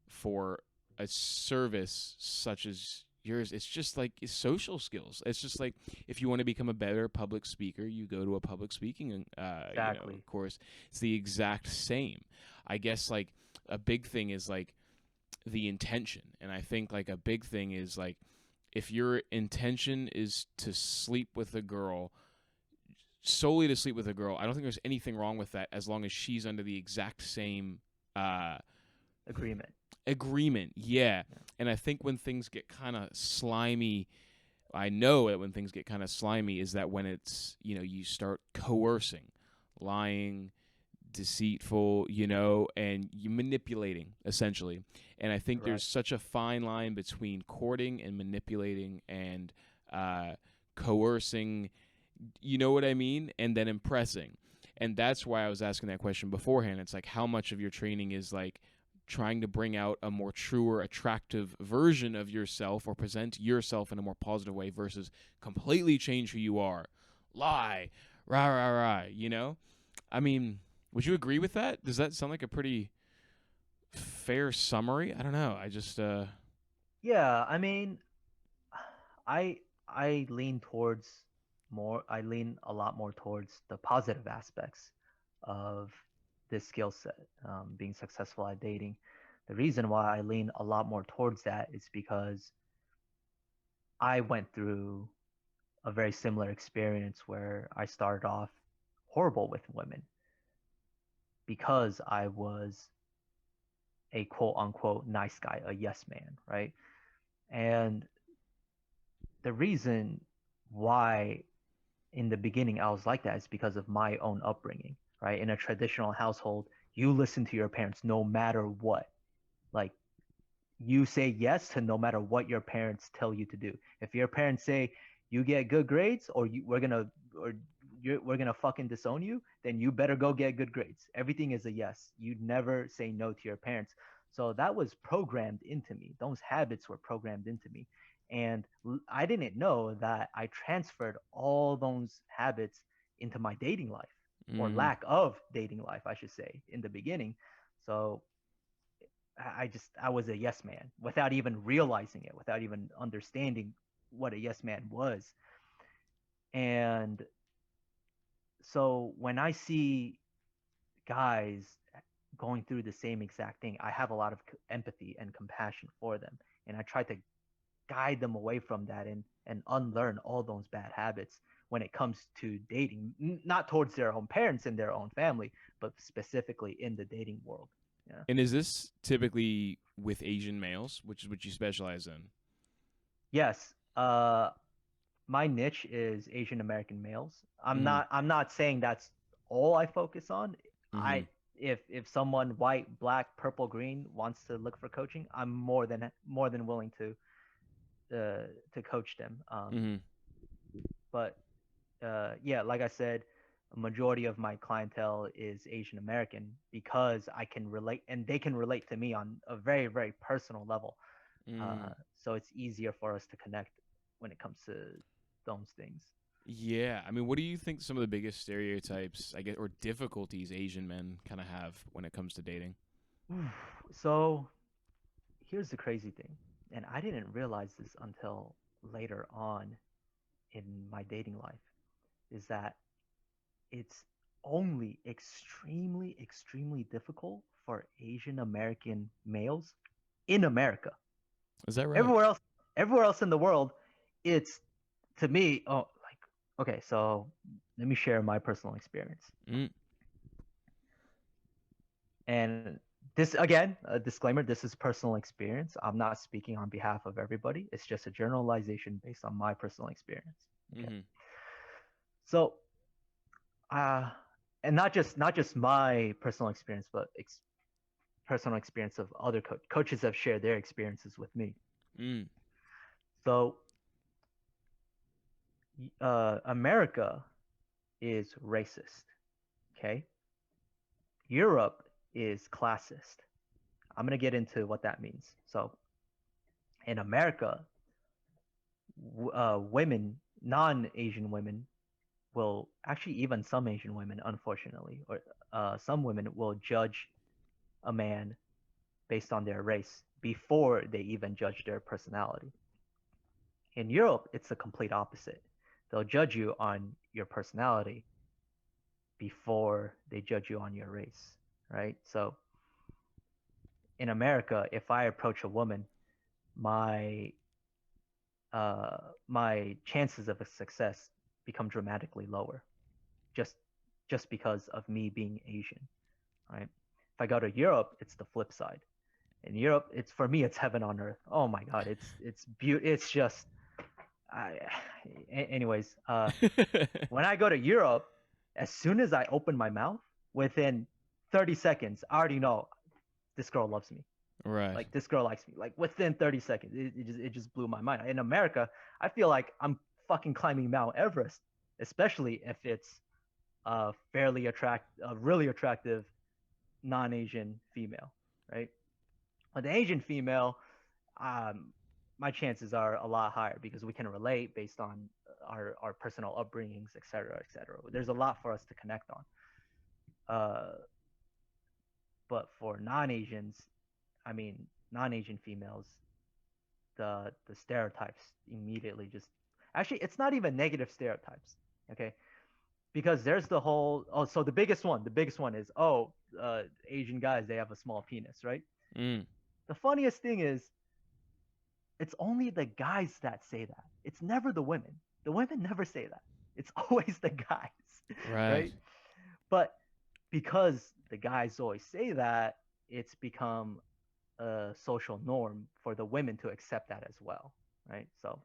for a service such as yours. It's just like it's social skills. It's just like if you want to become a better public speaker, you go to a public speaking Exactly. course. It's the exact same. I guess like a big thing is like the intention. And I think like a big thing is like if your intention is to sleep with a girl, solely to sleep with a girl, I don't think there's anything wrong with that as long as she's under the exact same uh, Agreement. agreement. Yeah. Yeah. And I think when things get kind of slimy, I know that when things get kind of slimy is that when it's, you start coercing, lying, deceitful, and you manipulating essentially. And I think Right. there's such a fine line between courting and manipulating and uh, coercing, you know what I mean? And then impressing. And that's why I was asking that question beforehand. It's like how much of your training is like trying to bring out a more truer, attractive version of yourself or present yourself in a more positive way versus completely change who you are. Lie, rah, rah, rah, I mean, would you agree with that? Does that sound like a pretty fair summary? I don't know. I just, Yeah. I mean, I lean towards more. I lean a lot more towards the positive aspects of this skill set, being successful at dating. The reason why I lean a lot more towards that is because I went through a very similar experience where I started off horrible with women because I was a quote unquote nice guy, a yes man, right? And the reason why in the beginning I was like that is because of my own upbringing, right? In a traditional household, you listen to your parents no matter what. Like you say yes to no matter what your parents tell you to do. If your parents say you get good grades or we're gonna fucking disown you, then you better go get good grades. Everything is a yes. You never say no to your parents. So that was programmed into me. Those habits were programmed into me. And I didn't know that I transferred all those habits into my dating life or mm, lack of dating life, I should say, in the beginning. So I was a yes man without even realizing it, without even understanding what a yes man was. And so when I see guys going through the same exact thing. I have a lot of empathy and compassion for them, and I try to guide them away from that and unlearn all those bad habits when it comes to dating, not towards their own parents and their own family, but specifically in the dating world. Yeah. And is this typically with Asian males, which is what you specialize in? Yes. My niche is Asian American males. I'm Mm-hmm. not I'm not saying that's all I focus on. Mm-hmm. I if someone white, black, purple, green wants to look for coaching, I'm more than willing to coach them. Mm-hmm. But yeah, like I said, a majority of my clientele is Asian American because I can relate and they can relate to me on a very, very personal level. Uh, Mm. so it's easier for us to connect when it comes to those things. Yeah, I mean, what do you think some of the biggest stereotypes, I guess, or difficulties Asian men kind of have when it comes to dating? So here's the crazy thing, and I didn't realize this until later on in my dating life, is that it's only extremely, extremely difficult for Asian American males in America. Is that right? Everywhere else, everywhere else in the world, it's to me, oh, like, okay, so let me share my personal experience. Mm. And this, again, a disclaimer, this is personal experience. I'm not speaking on behalf of everybody. It's just a generalization based on my personal experience. Okay. Mm-hmm. So, uh, and not just my personal experience, but personal experience of other coaches have shared their experiences with me. Mm. So, America is racist. Okay. Europe is classist. I'm going to get into what that means. So, in America, women, non-Asian women, will actually, even some Asian women, unfortunately, or some women will judge a man based on their race before they even judge their personality. In Europe, it's the complete opposite. They'll judge you on your personality before they judge you on your race, right? So in America, if I approach a woman, my my chances of a success become dramatically lower, just just because of me being Asian, right? If I go to Europe, it's the flip side. In Europe, it's for me, it's heaven on earth. Oh my God, it's beautiful. It's just, I, anyways. When I go to Europe, as soon as I open my mouth, within 30 seconds, I already know this girl loves me. Right. Like this girl likes me. Like within 30 seconds, it just blew my mind. In America, I feel like I'm fucking climbing Mount Everest, especially if it's a really attractive non-Asian female, right? But the Asian female, um, my chances are a lot higher because we can relate based on our personal upbringings, et cetera, et cetera. There's a lot for us to connect on. Uh, but for non-Asians, I mean, non-Asian females, the stereotypes immediately just actually it's not even negative stereotypes, okay? Because there's the whole so the biggest one is Asian guys, they have a small penis, right? Mm. The funniest thing is it's only the guys that say that. It's never the women. The women never say that. It's always the guys, Right. right? But because the guys always say that, it's become a social norm for the women to accept that as well, right? So,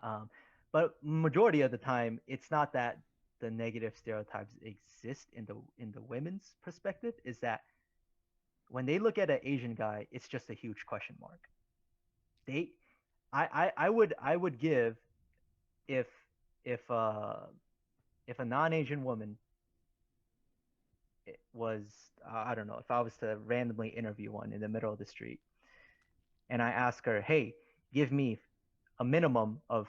um, but majority of the time, it's not that the negative stereotypes exist in the women's perspective. Is that when they look at an Asian guy, it's just a huge question mark. They I would give if if uh if a non-Asian woman was I don't know, if I was to randomly interview one in the middle of the street and I ask her, "Hey, give me a minimum of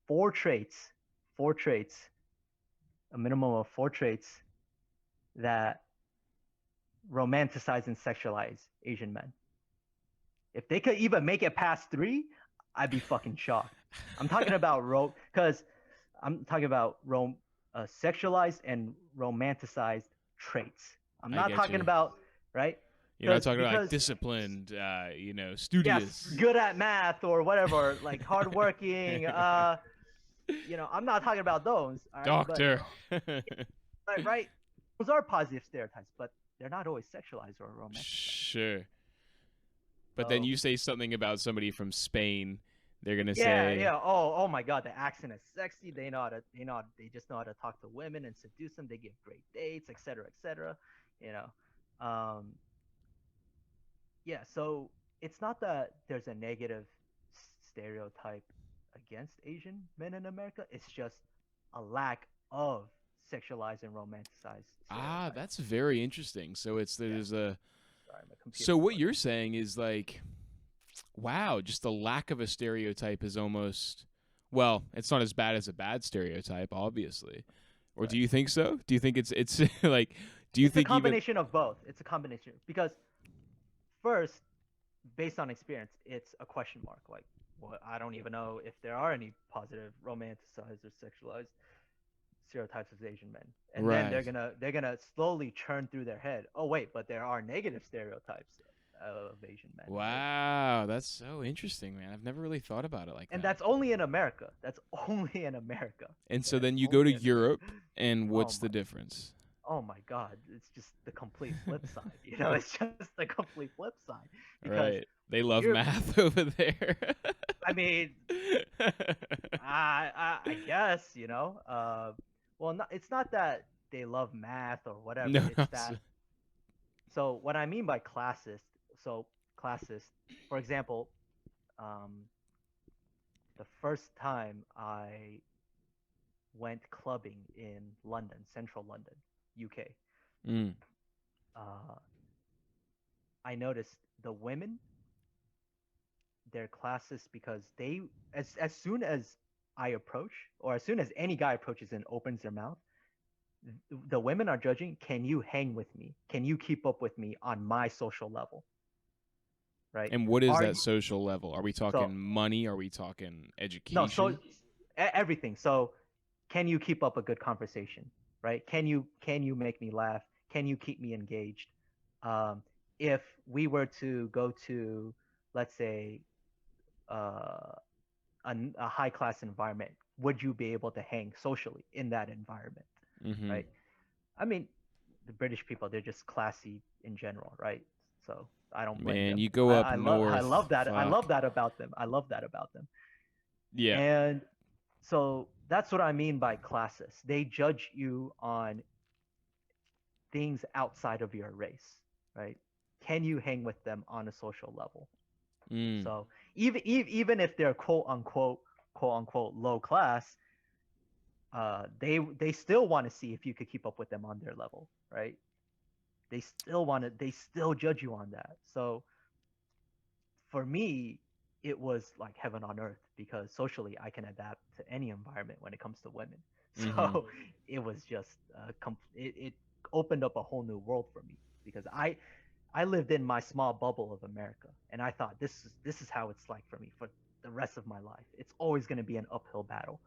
four traits, four traits, a minimum of four traits that romanticize and sexualize Asian men." If they could even make it past three, I'd be fucking shocked. I'm talking about because I'm talking about sexualized and romanticized traits. I'm I not get talking you. about right? You're not talking about like Because disciplined, yes, studious. good at math or whatever, like hardworking. I'm not talking about those, all right? But Doctor. right, those are positive stereotypes, but they're not always sexualized or romanticized. Sure. But then So you say something about somebody from Spain, they're gonna yeah, say, yeah. Oh my God, the accent is sexy. They just know how to talk to women and seduce them. They give great dates, etc., etc. You know, yeah. So it's not that there's a negative stereotype against Asian men in America. It's just a lack of sexualized and romanticized stereotypes. that's very interesting. So it's Yeah. there's a Sorry, my so computer's what buzzing. you're saying is like, wow, just the lack of a stereotype is almost, well, it's not as bad as a bad stereotype, obviously. Or do Right. you think so? Do you think it's like, do you It's a think even, combination of both. It's a combination because first, based on experience, it's a question mark. Like, well, I don't even know if there are any positive romanticized or sexualized stereotypes of Asian men. And then they're right? gonna they're gonna slowly churn through their head. Oh wait, but there are negative stereotypes of Asian men, right? Wow, that's so interesting, man. I've never really thought about it like And that. that's only in America. That's only in America. And so Okay, then you go to only in America. Europe, and Oh what's the my, difference? oh my God, it's just the complete flip side. It's just the complete flip side because Right. They love Europe. math over there. I mean, I guess well, it's not that they love math or whatever. No, It's that. So what I mean by classist, so classist, for example, um, the first time I went clubbing in London, central London, UK, mm, uh, I noticed the women, they're classist because as soon as I approach, or as soon as any guy approaches and opens their mouth, the women are judging, can you hang with me? Can you keep up with me on my social level? Right? and what is Are that you social level? Are we so talking money? Are we talking no, so education? everything. So can you keep up a good conversation? Right? Can you make me laugh? Can you keep me engaged? Um, if we were to go to, let's say, uh, a high class environment, would you be able to hang socially in that environment? Mm-hmm. Right? I mean, the British people, they're just classy in general, right? So I don't blame Man, them. you go up I love north. that. I love Fuck. that about them. I love that about them. Yeah. And so that's what I mean by classist. They judge you on things outside of your race, right? Can you hang with them on a social level? Mm. So even if they're quote unquote low class, they still want to see if you could keep up with them on their level, right? They still judge you on that. So for me, it was like heaven on earth because socially I can adapt to any environment when it comes to women. Mm-hmm. So it was just it opened up a whole new world for me because I lived in my small bubble of America and I thought this is how it's like for me for the rest of my life. It's always going to be an uphill battle,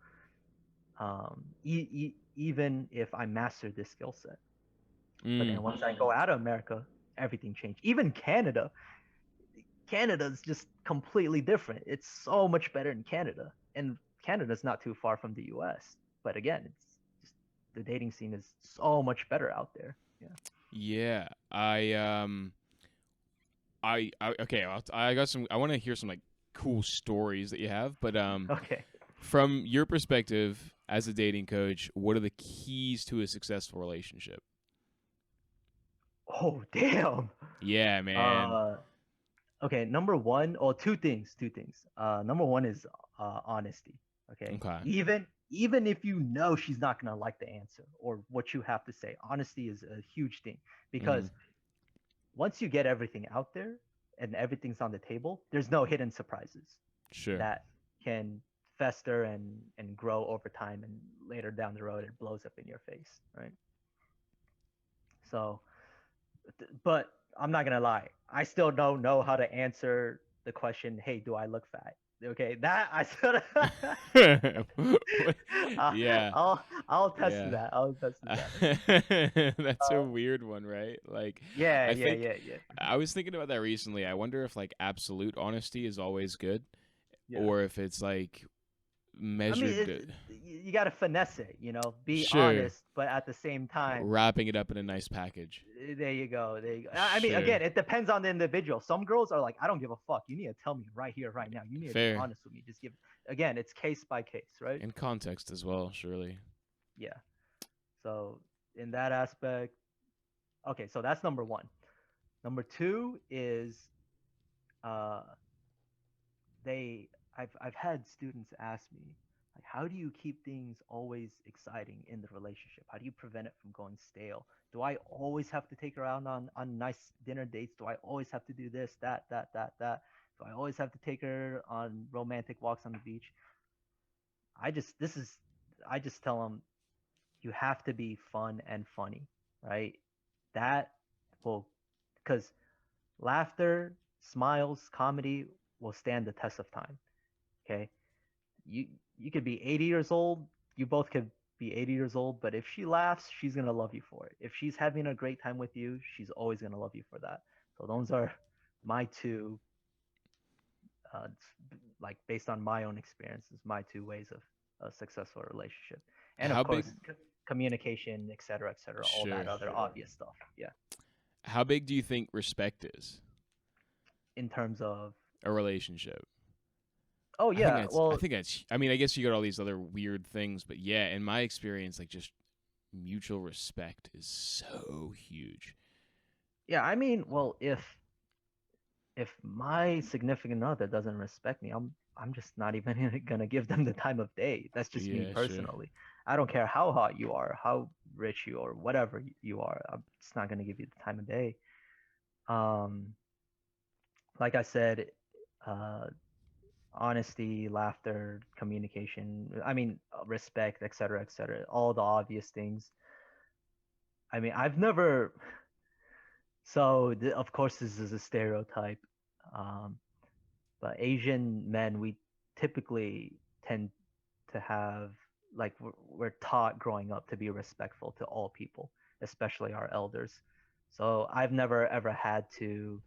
even if I master this skill set. But Mm. then once I go out of America, everything changed. Even Canada's just completely different. It's so much better in Canada, and Canada's not too far from the U.S. But again, it's just the dating scene is so much better out there. Yeah. Yeah. I okay. I got some. I want to hear some like cool stories that you have, but Okay. from your perspective as a dating coach, what are the keys to a successful relationship? Oh damn. Yeah, man. Uh. Okay. Number one, or two things. Two things. Number one is honesty. Okay. Okay. Even if you know she's not gonna like the answer or what you have to say, honesty is a huge thing Mm-hmm. because once you get everything out there and everything's on the table, there's no hidden surprises Sure. that can fester and grow over time, and later down the road it blows up in your face, right? So, but I'm not gonna lie, I still don't know how to answer the question, hey, do I look fat? Okay, that I sort of Yeah, I'll test to yeah. that. I'll test to that. That's a Uh, weird one, right? Like, yeah, I yeah, think yeah, yeah, I was thinking about that recently. I wonder if like absolute honesty is always good, yeah. or if it's like I mean, measured. you got to finesse it, be Sure, honest, but at the same time, wrapping it up in a nice package. there you go. There you go. I mean, Sure, again, it depends on the individual. Some girls are like, I don't give a fuck. You need to tell me right here, right now. You need to be fair, honest with me. Just give. Again, it's case by case, right? in context as well. Surely. Yeah. So in that aspect, okay. So that's number one. Number two is uh, they. I've had students ask me like, how do you keep things always exciting in the relationship? How do you prevent it from going stale? Do I always have to take her out on nice dinner dates? Do I always have to do this, that? Do I always have to take her on romantic walks on the beach? I just this is I just tell them you have to be fun and funny, right? That will because laughter, smiles, comedy will stand the test of time. Okay, you you could be 80 years old. You both could be 80 years old, but if she laughs, she's gonna love you for it. If she's having a great time with you, she's always gonna love you for that. So those are my two, uh, like based on my own experiences, my two ways of a successful relationship, and of How big? course communication, et cetera, all that Sure. other obvious stuff. Yeah, How big do you think respect is in terms of a relationship? oh I think yeah, that's. I well think that's. I mean, I guess you got all these other weird things, but yeah, in my experience, like just mutual respect is so huge. yeah, I mean, well if my significant other doesn't respect me, I'm just not even gonna give them the time of day. That's just me Yeah, sure. personally. I don't care how hot you are, how rich you are, whatever you are. I'm just not gonna give you the time of day. Um, like I said, uh, honesty, laughter, communication. I mean, respect, et cetera. All the obvious things. I mean, I've never. So of course, this is a stereotype. Um, but Asian men, we typically tend to have like we're taught growing up to be respectful to all people, especially our elders. So I've never ever had to.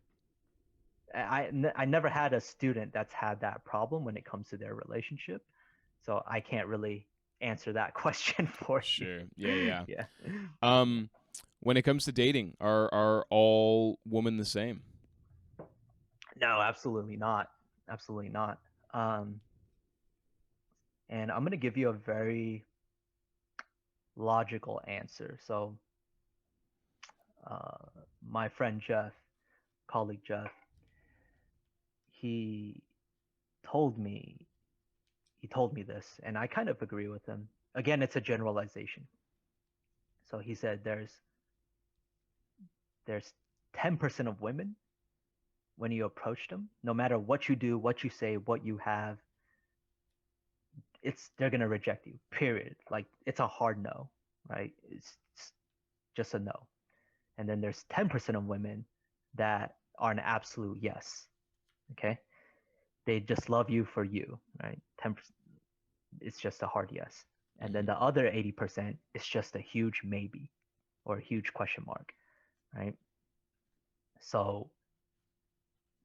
I never had a student that's had that problem when it comes to their relationship. So I can't really answer that question for you. Sure. Yeah, yeah. Yeah. Um, when it comes to dating, are all women the same? No, absolutely not. Absolutely not. Um, and I'm gonna give you a very logical answer. So uh, my friend Jeff, colleague Jeff, he told me he told me this, and I kind of agree with him. Again, it's a generalization. So he said there's 10% of women when you approach them, no matter what you do, what you say, what you have, it's they're gonna reject you. Period. Like it's a hard no, right? It's just a no. And then there's 10% of women that are an absolute yes. Okay, they just love you for you, right? 10%, it's just a hard yes. And then Hmm. the other 80% is just a huge maybe or a huge question mark, right? So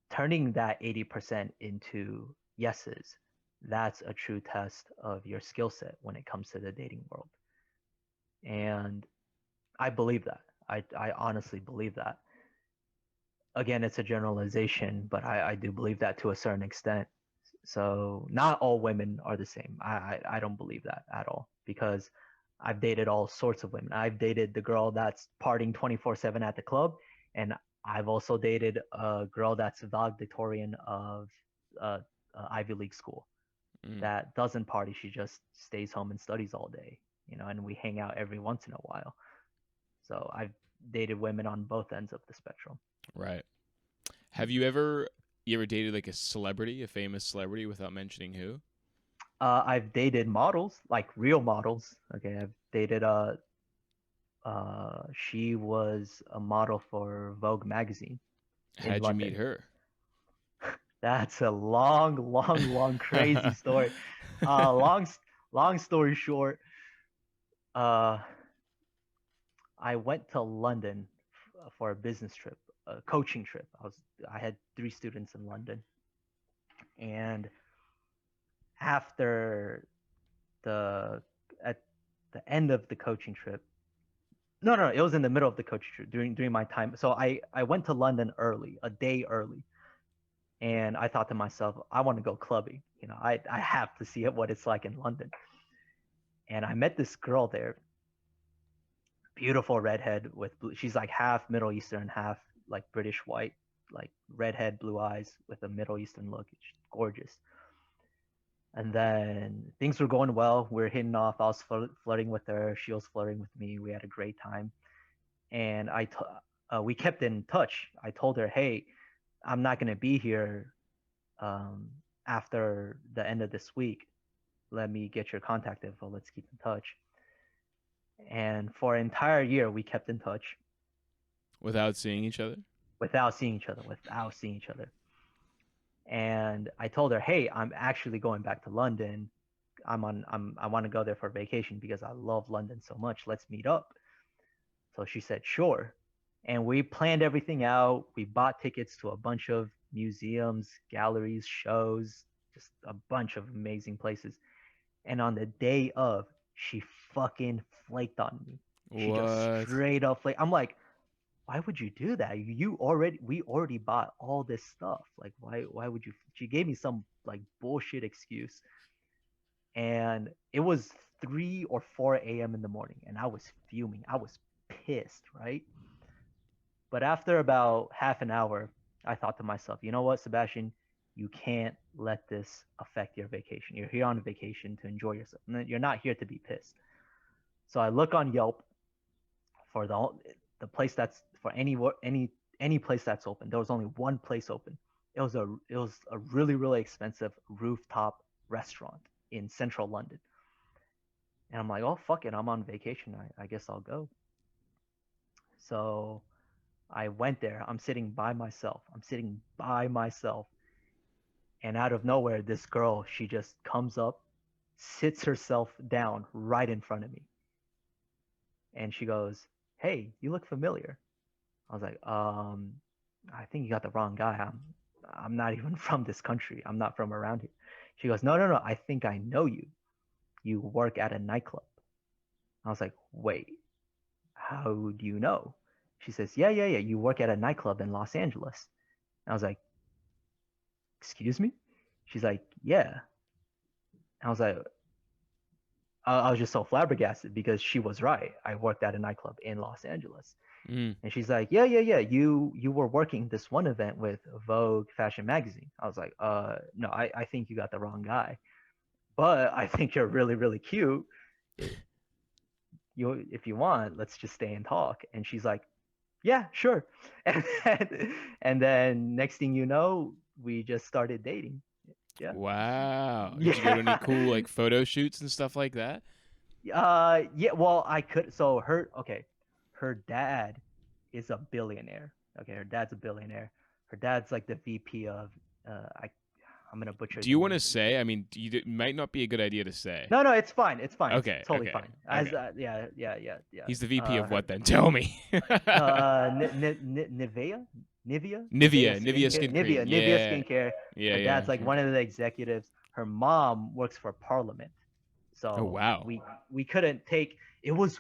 turning that 80% into yeses, that's a true test of your skill set when it comes to the dating world. And I believe that. I honestly believe that. Again, it's a generalization, but I do believe that to a certain extent. So not all women are the same. I don't believe that at all because I've dated all sorts of women. I've dated the girl that's partying 24/7 at the club, and I've also dated a girl that's valedictorian of uh, Ivy League school Mm, that doesn't party. She just stays home and studies all day, and we hang out every once in a while. So I've dated women on both ends of the spectrum. right. Have you ever dated like a celebrity, a famous celebrity, without mentioning who? I've dated models, like real models. Okay, I've dated she was a model for Vogue magazine in How'd you meet London. her? That's a long, crazy story. Uh, long, long story short, uh, I went to London for a business trip, a coaching trip. I had 3 students in London, and after the at the end of the coaching trip, no, it was in the middle of the coaching trip during my time. So I went to London early, a day early, and I thought to myself, I want to go clubbing. I have to see what it's like in London. And I met this girl there, beautiful redhead with blue. She's like half Middle Eastern, half like British white, like redhead, blue eyes with a Middle Eastern look. She's gorgeous. And then things were going well. We were hitting off. I was flirting with her. She was flirting with me. We had a great time. And we kept in touch. I told her, hey, I'm not going to be here um, after the end of this week. Let me get your contact info. Let's keep in touch. And for an entire year, we kept in touch Without seeing each other? without seeing each other. And I told her, hey, I'm actually going back to London. I want to go there for vacation because I love London so much. Let's meet up. So she said, sure. And we planned everything out. We bought tickets to a bunch of museums, galleries, shows, just a bunch of amazing places. And on the day of, she fucking flaked on me. She just What? straight up flaked. I'm like, why would you do that? We already bought all this stuff. Like, why would you? She gave me some like bullshit excuse. And it was 3 or 4 a.m. in the morning, and I was fuming. I was pissed, right? But after about half an hour, I thought to myself, you know what, Sebastian, you can't let this affect your vacation. You're here on a vacation to enjoy yourself. You're not here to be pissed. So I look on Yelp for the place that's for any place that's open. There was only one place open. It was a really expensive rooftop restaurant in central London. And I'm like, oh fuck it, I'm on vacation. I guess I'll go. So I went there. I'm sitting by myself. And out of nowhere, this girl, she just comes up, sits herself down right in front of me. And she goes, hey, you look familiar. I was like, I think you got the wrong guy. I'm not even from this country. I'm not from around here. She goes, no, I think I know you. You work at a nightclub. I was like, wait, how do you know? She says, yeah. You work at a nightclub in Los Angeles. I was like, excuse me? She's like, yeah. I was like, I was just so flabbergasted because she was right. I worked at a nightclub in Los Angeles. Mm. And she's like, yeah. You were working this one event with Vogue Fashion Magazine. I was like, no, I think you got the wrong guy. But I think you're really cute. If you want, let's just stay and talk. And she's like, yeah, sure. And then next thing you know, we just started dating. Yeah. Wow. Did you go to any Yeah. cool like photo shoots and stuff like that? Yeah, well, I could. So her dad is a billionaire. Okay, her dad's a billionaire. Her dad's like the VP of I'm gonna butcher Do the you want to name. say? I mean, it might not be a good idea to say. No, it's fine. It's fine. It's Okay, totally okay, fine. As okay. yeah. He's the VP of Her what then? Tell me. Nivea Nivea skincare, skin cream. Nivea Yeah, skincare. Her yeah. dad's like one of the executives. Her mom works for Parliament, Oh so wow. we couldn't take. It was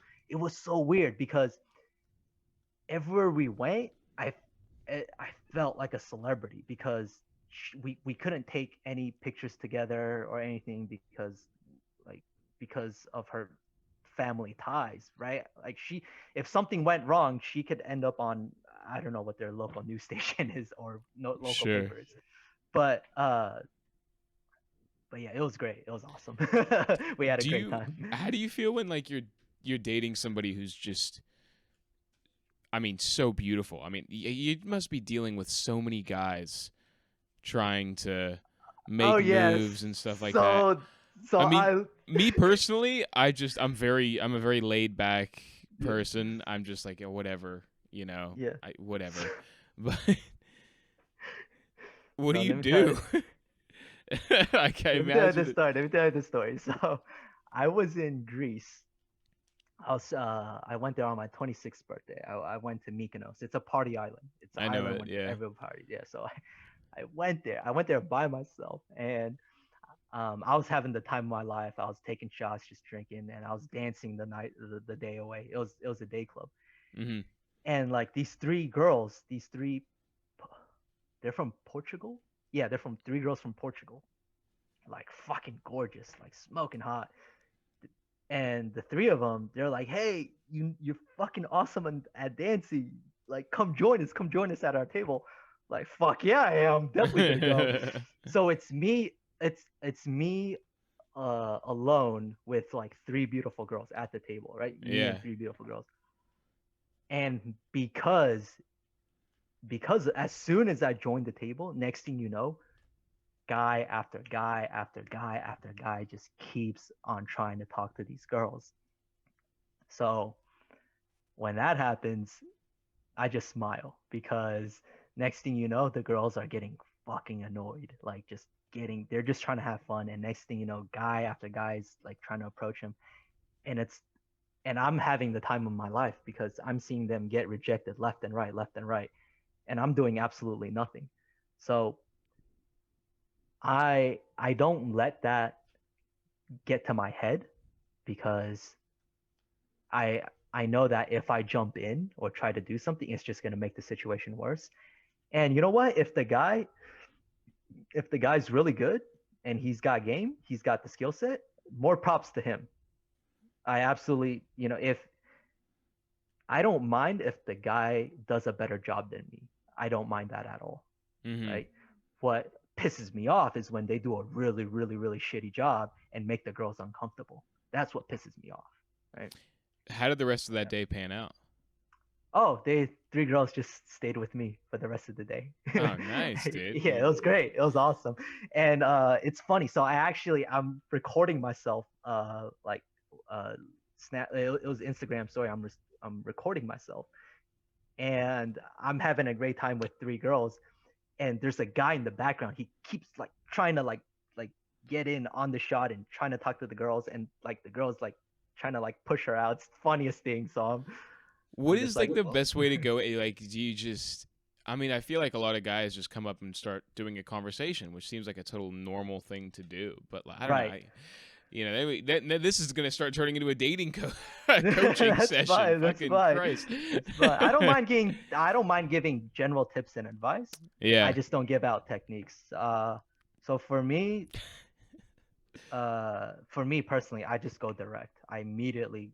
so weird because everywhere we went, I felt like a celebrity because we couldn't take any pictures together or anything like because of her family ties, right? Like if something went wrong, she could end up on, I don't know what their local news station is or no local Sure. paper is, but yeah, it was great. It was awesome. We had a Do great you? time. How do you feel when like you're dating somebody who's just, I mean, so beautiful? I mean, you must be dealing with so many guys trying to Oh make yes. moves and stuff like that. So so I mean, I me personally, I'm a very laid back yeah person. I'm just like, whatever, yeah. whatever. But What do So you let me tell do? you. Like I Let me tell you imagine this it. story. Let me tell you this story. So, I was in Greece. I went there on my 26th birthday. I went to Mykonos. It's a party island. It's an I know island it. when Yeah. everyone parties. Yeah. So I went there. I went there by myself, and I was having the time of my life. I was taking shots, just drinking, and I was dancing the day away. It was a day club, Hmm. and like these three girls, they're from Portugal. Yeah, they're from three girls from Portugal, like fucking gorgeous, like smoking hot. And the three of them, they're like, "Hey, you're fucking awesome at dancing. Like, come join us at our table." Like, fuck yeah, I am definitely gonna go. So it's me alone with like three beautiful girls at the table, right? Me and Yeah. three beautiful girls. And because as soon as I joined the table, next thing you know, guy after guy after guy after guy just keeps on trying to talk to these girls. So when that happens, I just smile because next thing you know, the girls are getting fucking annoyed. Like they're just trying to have fun. And next thing you know, guy after guy is like trying to approach him. And I'm having the time of my life because I'm seeing them get rejected left and right, left and right. And I'm doing absolutely nothing. So I don't let that get to my head because I I know that if I jump in or try to do something, it's just gonna make the situation worse. And you know what? If the guy's really good and he's got game, he's got the skill set, more props to him. I absolutely, if I don't mind if the guy does a better job than me. I don't mind that at all, Hmm. right? What pisses me off is when they do a really, really, really shitty job and make the girls uncomfortable. That's what pisses me off, right? How did the rest of that Yeah. day pan out? Oh, they three girls just stayed with me for the rest of the day. Oh, nice, dude. Yeah, it was great. It was awesome. And it's funny. So I'm recording myself like uh snap it was Instagram story. I'm recording myself and I'm having a great time with three girls and there's a guy in the background. He keeps like trying to like get in on the shot and trying to talk to the girls and like the girls like trying to like push her out. It's the funniest thing. So I'm What just is like like the best way to go? Like, do you just? I mean, I feel like a lot of guys just come up and start doing a conversation, which seems like a total normal thing to do. But like, I don't know. right. This is gonna start turning into a dating coaching That's session. fine. That's Fucking fine. Christ. That's fine. I don't mind giving general tips and advice. I Yeah. just don't give out techniques. So for me personally, I just go direct. I immediately,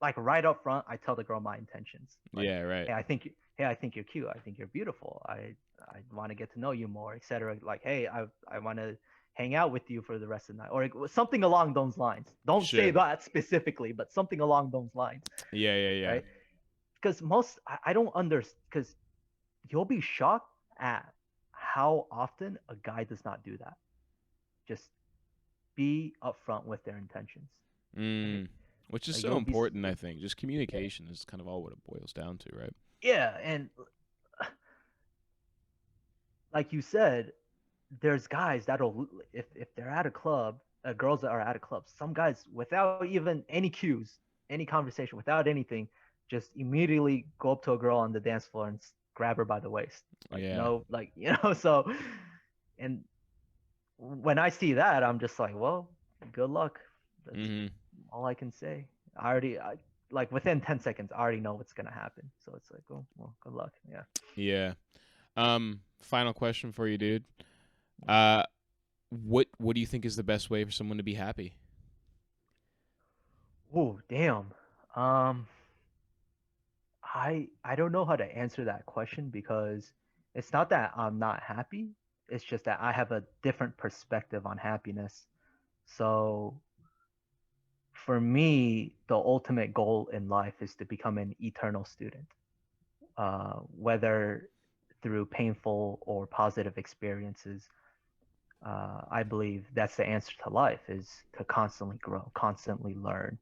like right up front, I tell the girl my intentions. Like, Yeah. Right. hey, I think you're cute. I think you're beautiful. I want to get to know you more, etc. Like, hey, I want to hang out with you for the rest of the night, or something along those lines. Don't say Sure. that specifically, but something along those lines, Yeah. Yeah. Yeah. right? Because I don't understand. Because you'll be shocked at how often a guy does not do that. Just be upfront with their intentions, right? Which is Like so you'll be, important. I think just communication is kind of all what it boils down to, right? yeah, and like you said, there's guys that'll if they're at a club, girls that are at a club, some guys without even any cues, any conversation, without anything, just immediately go up to a girl on the dance floor and grab her by the waist, like Yeah. no, like so, and when I see that, I'm just like, well, good luck. That's Mm-hmm. all I can say. Like within 10 seconds, I already know what's gonna happen. So it's like, oh well, good luck. Yeah. Yeah. Final question for you, dude. Uh, what do you think is the best way for someone to be happy? Oh damn. Um, I don't know how to answer that question because it's not that I'm not happy. It's just that I have a different perspective on happiness. So for me, the ultimate goal in life is to become an eternal student, whether through painful or positive experiences. I believe that's the answer to life is to constantly grow, constantly learn,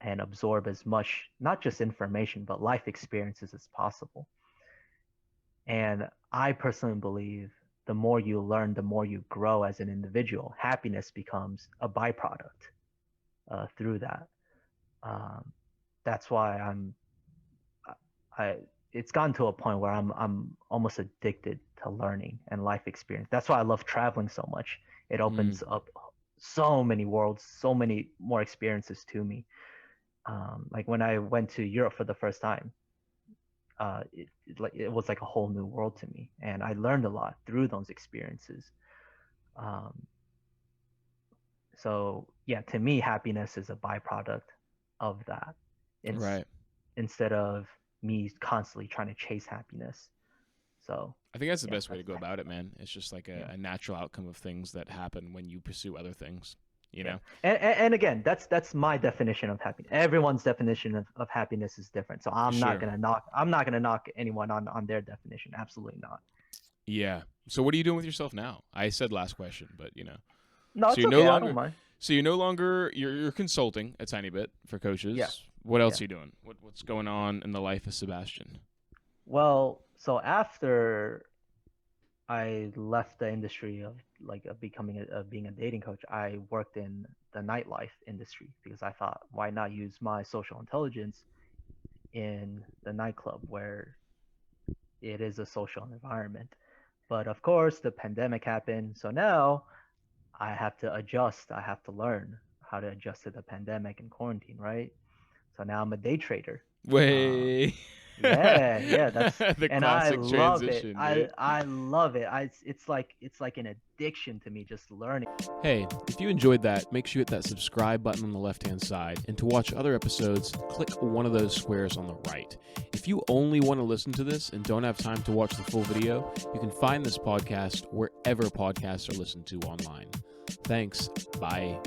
and absorb as much, not just information, but life experiences as possible. And I personally believe the more you learn, the more you grow as an individual. Happiness becomes a byproduct through that. Um, that's why I it's gotten to a point where I'm almost addicted to learning and life experience. That's why I love traveling so much. It Mm, opens up so many worlds, so many more experiences to me. Like when I went to Europe for the first time, it was like a whole new world to me, and I learned a lot through those experiences. Um, so yeah, to me, happiness is a byproduct of that. In, right. Instead of me constantly trying to chase happiness. So I think that's the yeah, best way to that's go about it, man. It's just like yeah, a natural outcome of things that happen when you pursue other things, you yeah. know? And again, that's my definition of happiness. Everyone's definition of happiness is different. So Sure. I'm not gonna knock anyone on their definition. Absolutely not. Yeah. So what are you doing with yourself now? I said last question, but No, so it's you're no okay. I don't longer, mind. you're consulting a tiny bit for Yeah, coaches. What else yeah. are you doing? What's going on in the life of Sebastian? Well, so after I left the industry of like becoming being a dating coach, I worked in the nightlife industry because I thought, why not use my social intelligence in the nightclub where it is a social environment. But of course, the pandemic happened. So now I have to adjust. I have to learn how to adjust to the pandemic and quarantine, right? So now I'm a day trader. Um, Way. yeah, that's The and I classic love it. transition, dude. I love it. It's like an addiction to me just learning. Hey, if you enjoyed that, make sure you hit that subscribe button on the left-hand side. And to watch other episodes, click one of those squares on the right. If you only want to listen to this and don't have time to watch the full video, you can find this podcast wherever podcasts are listened to online. Thanks. Bye.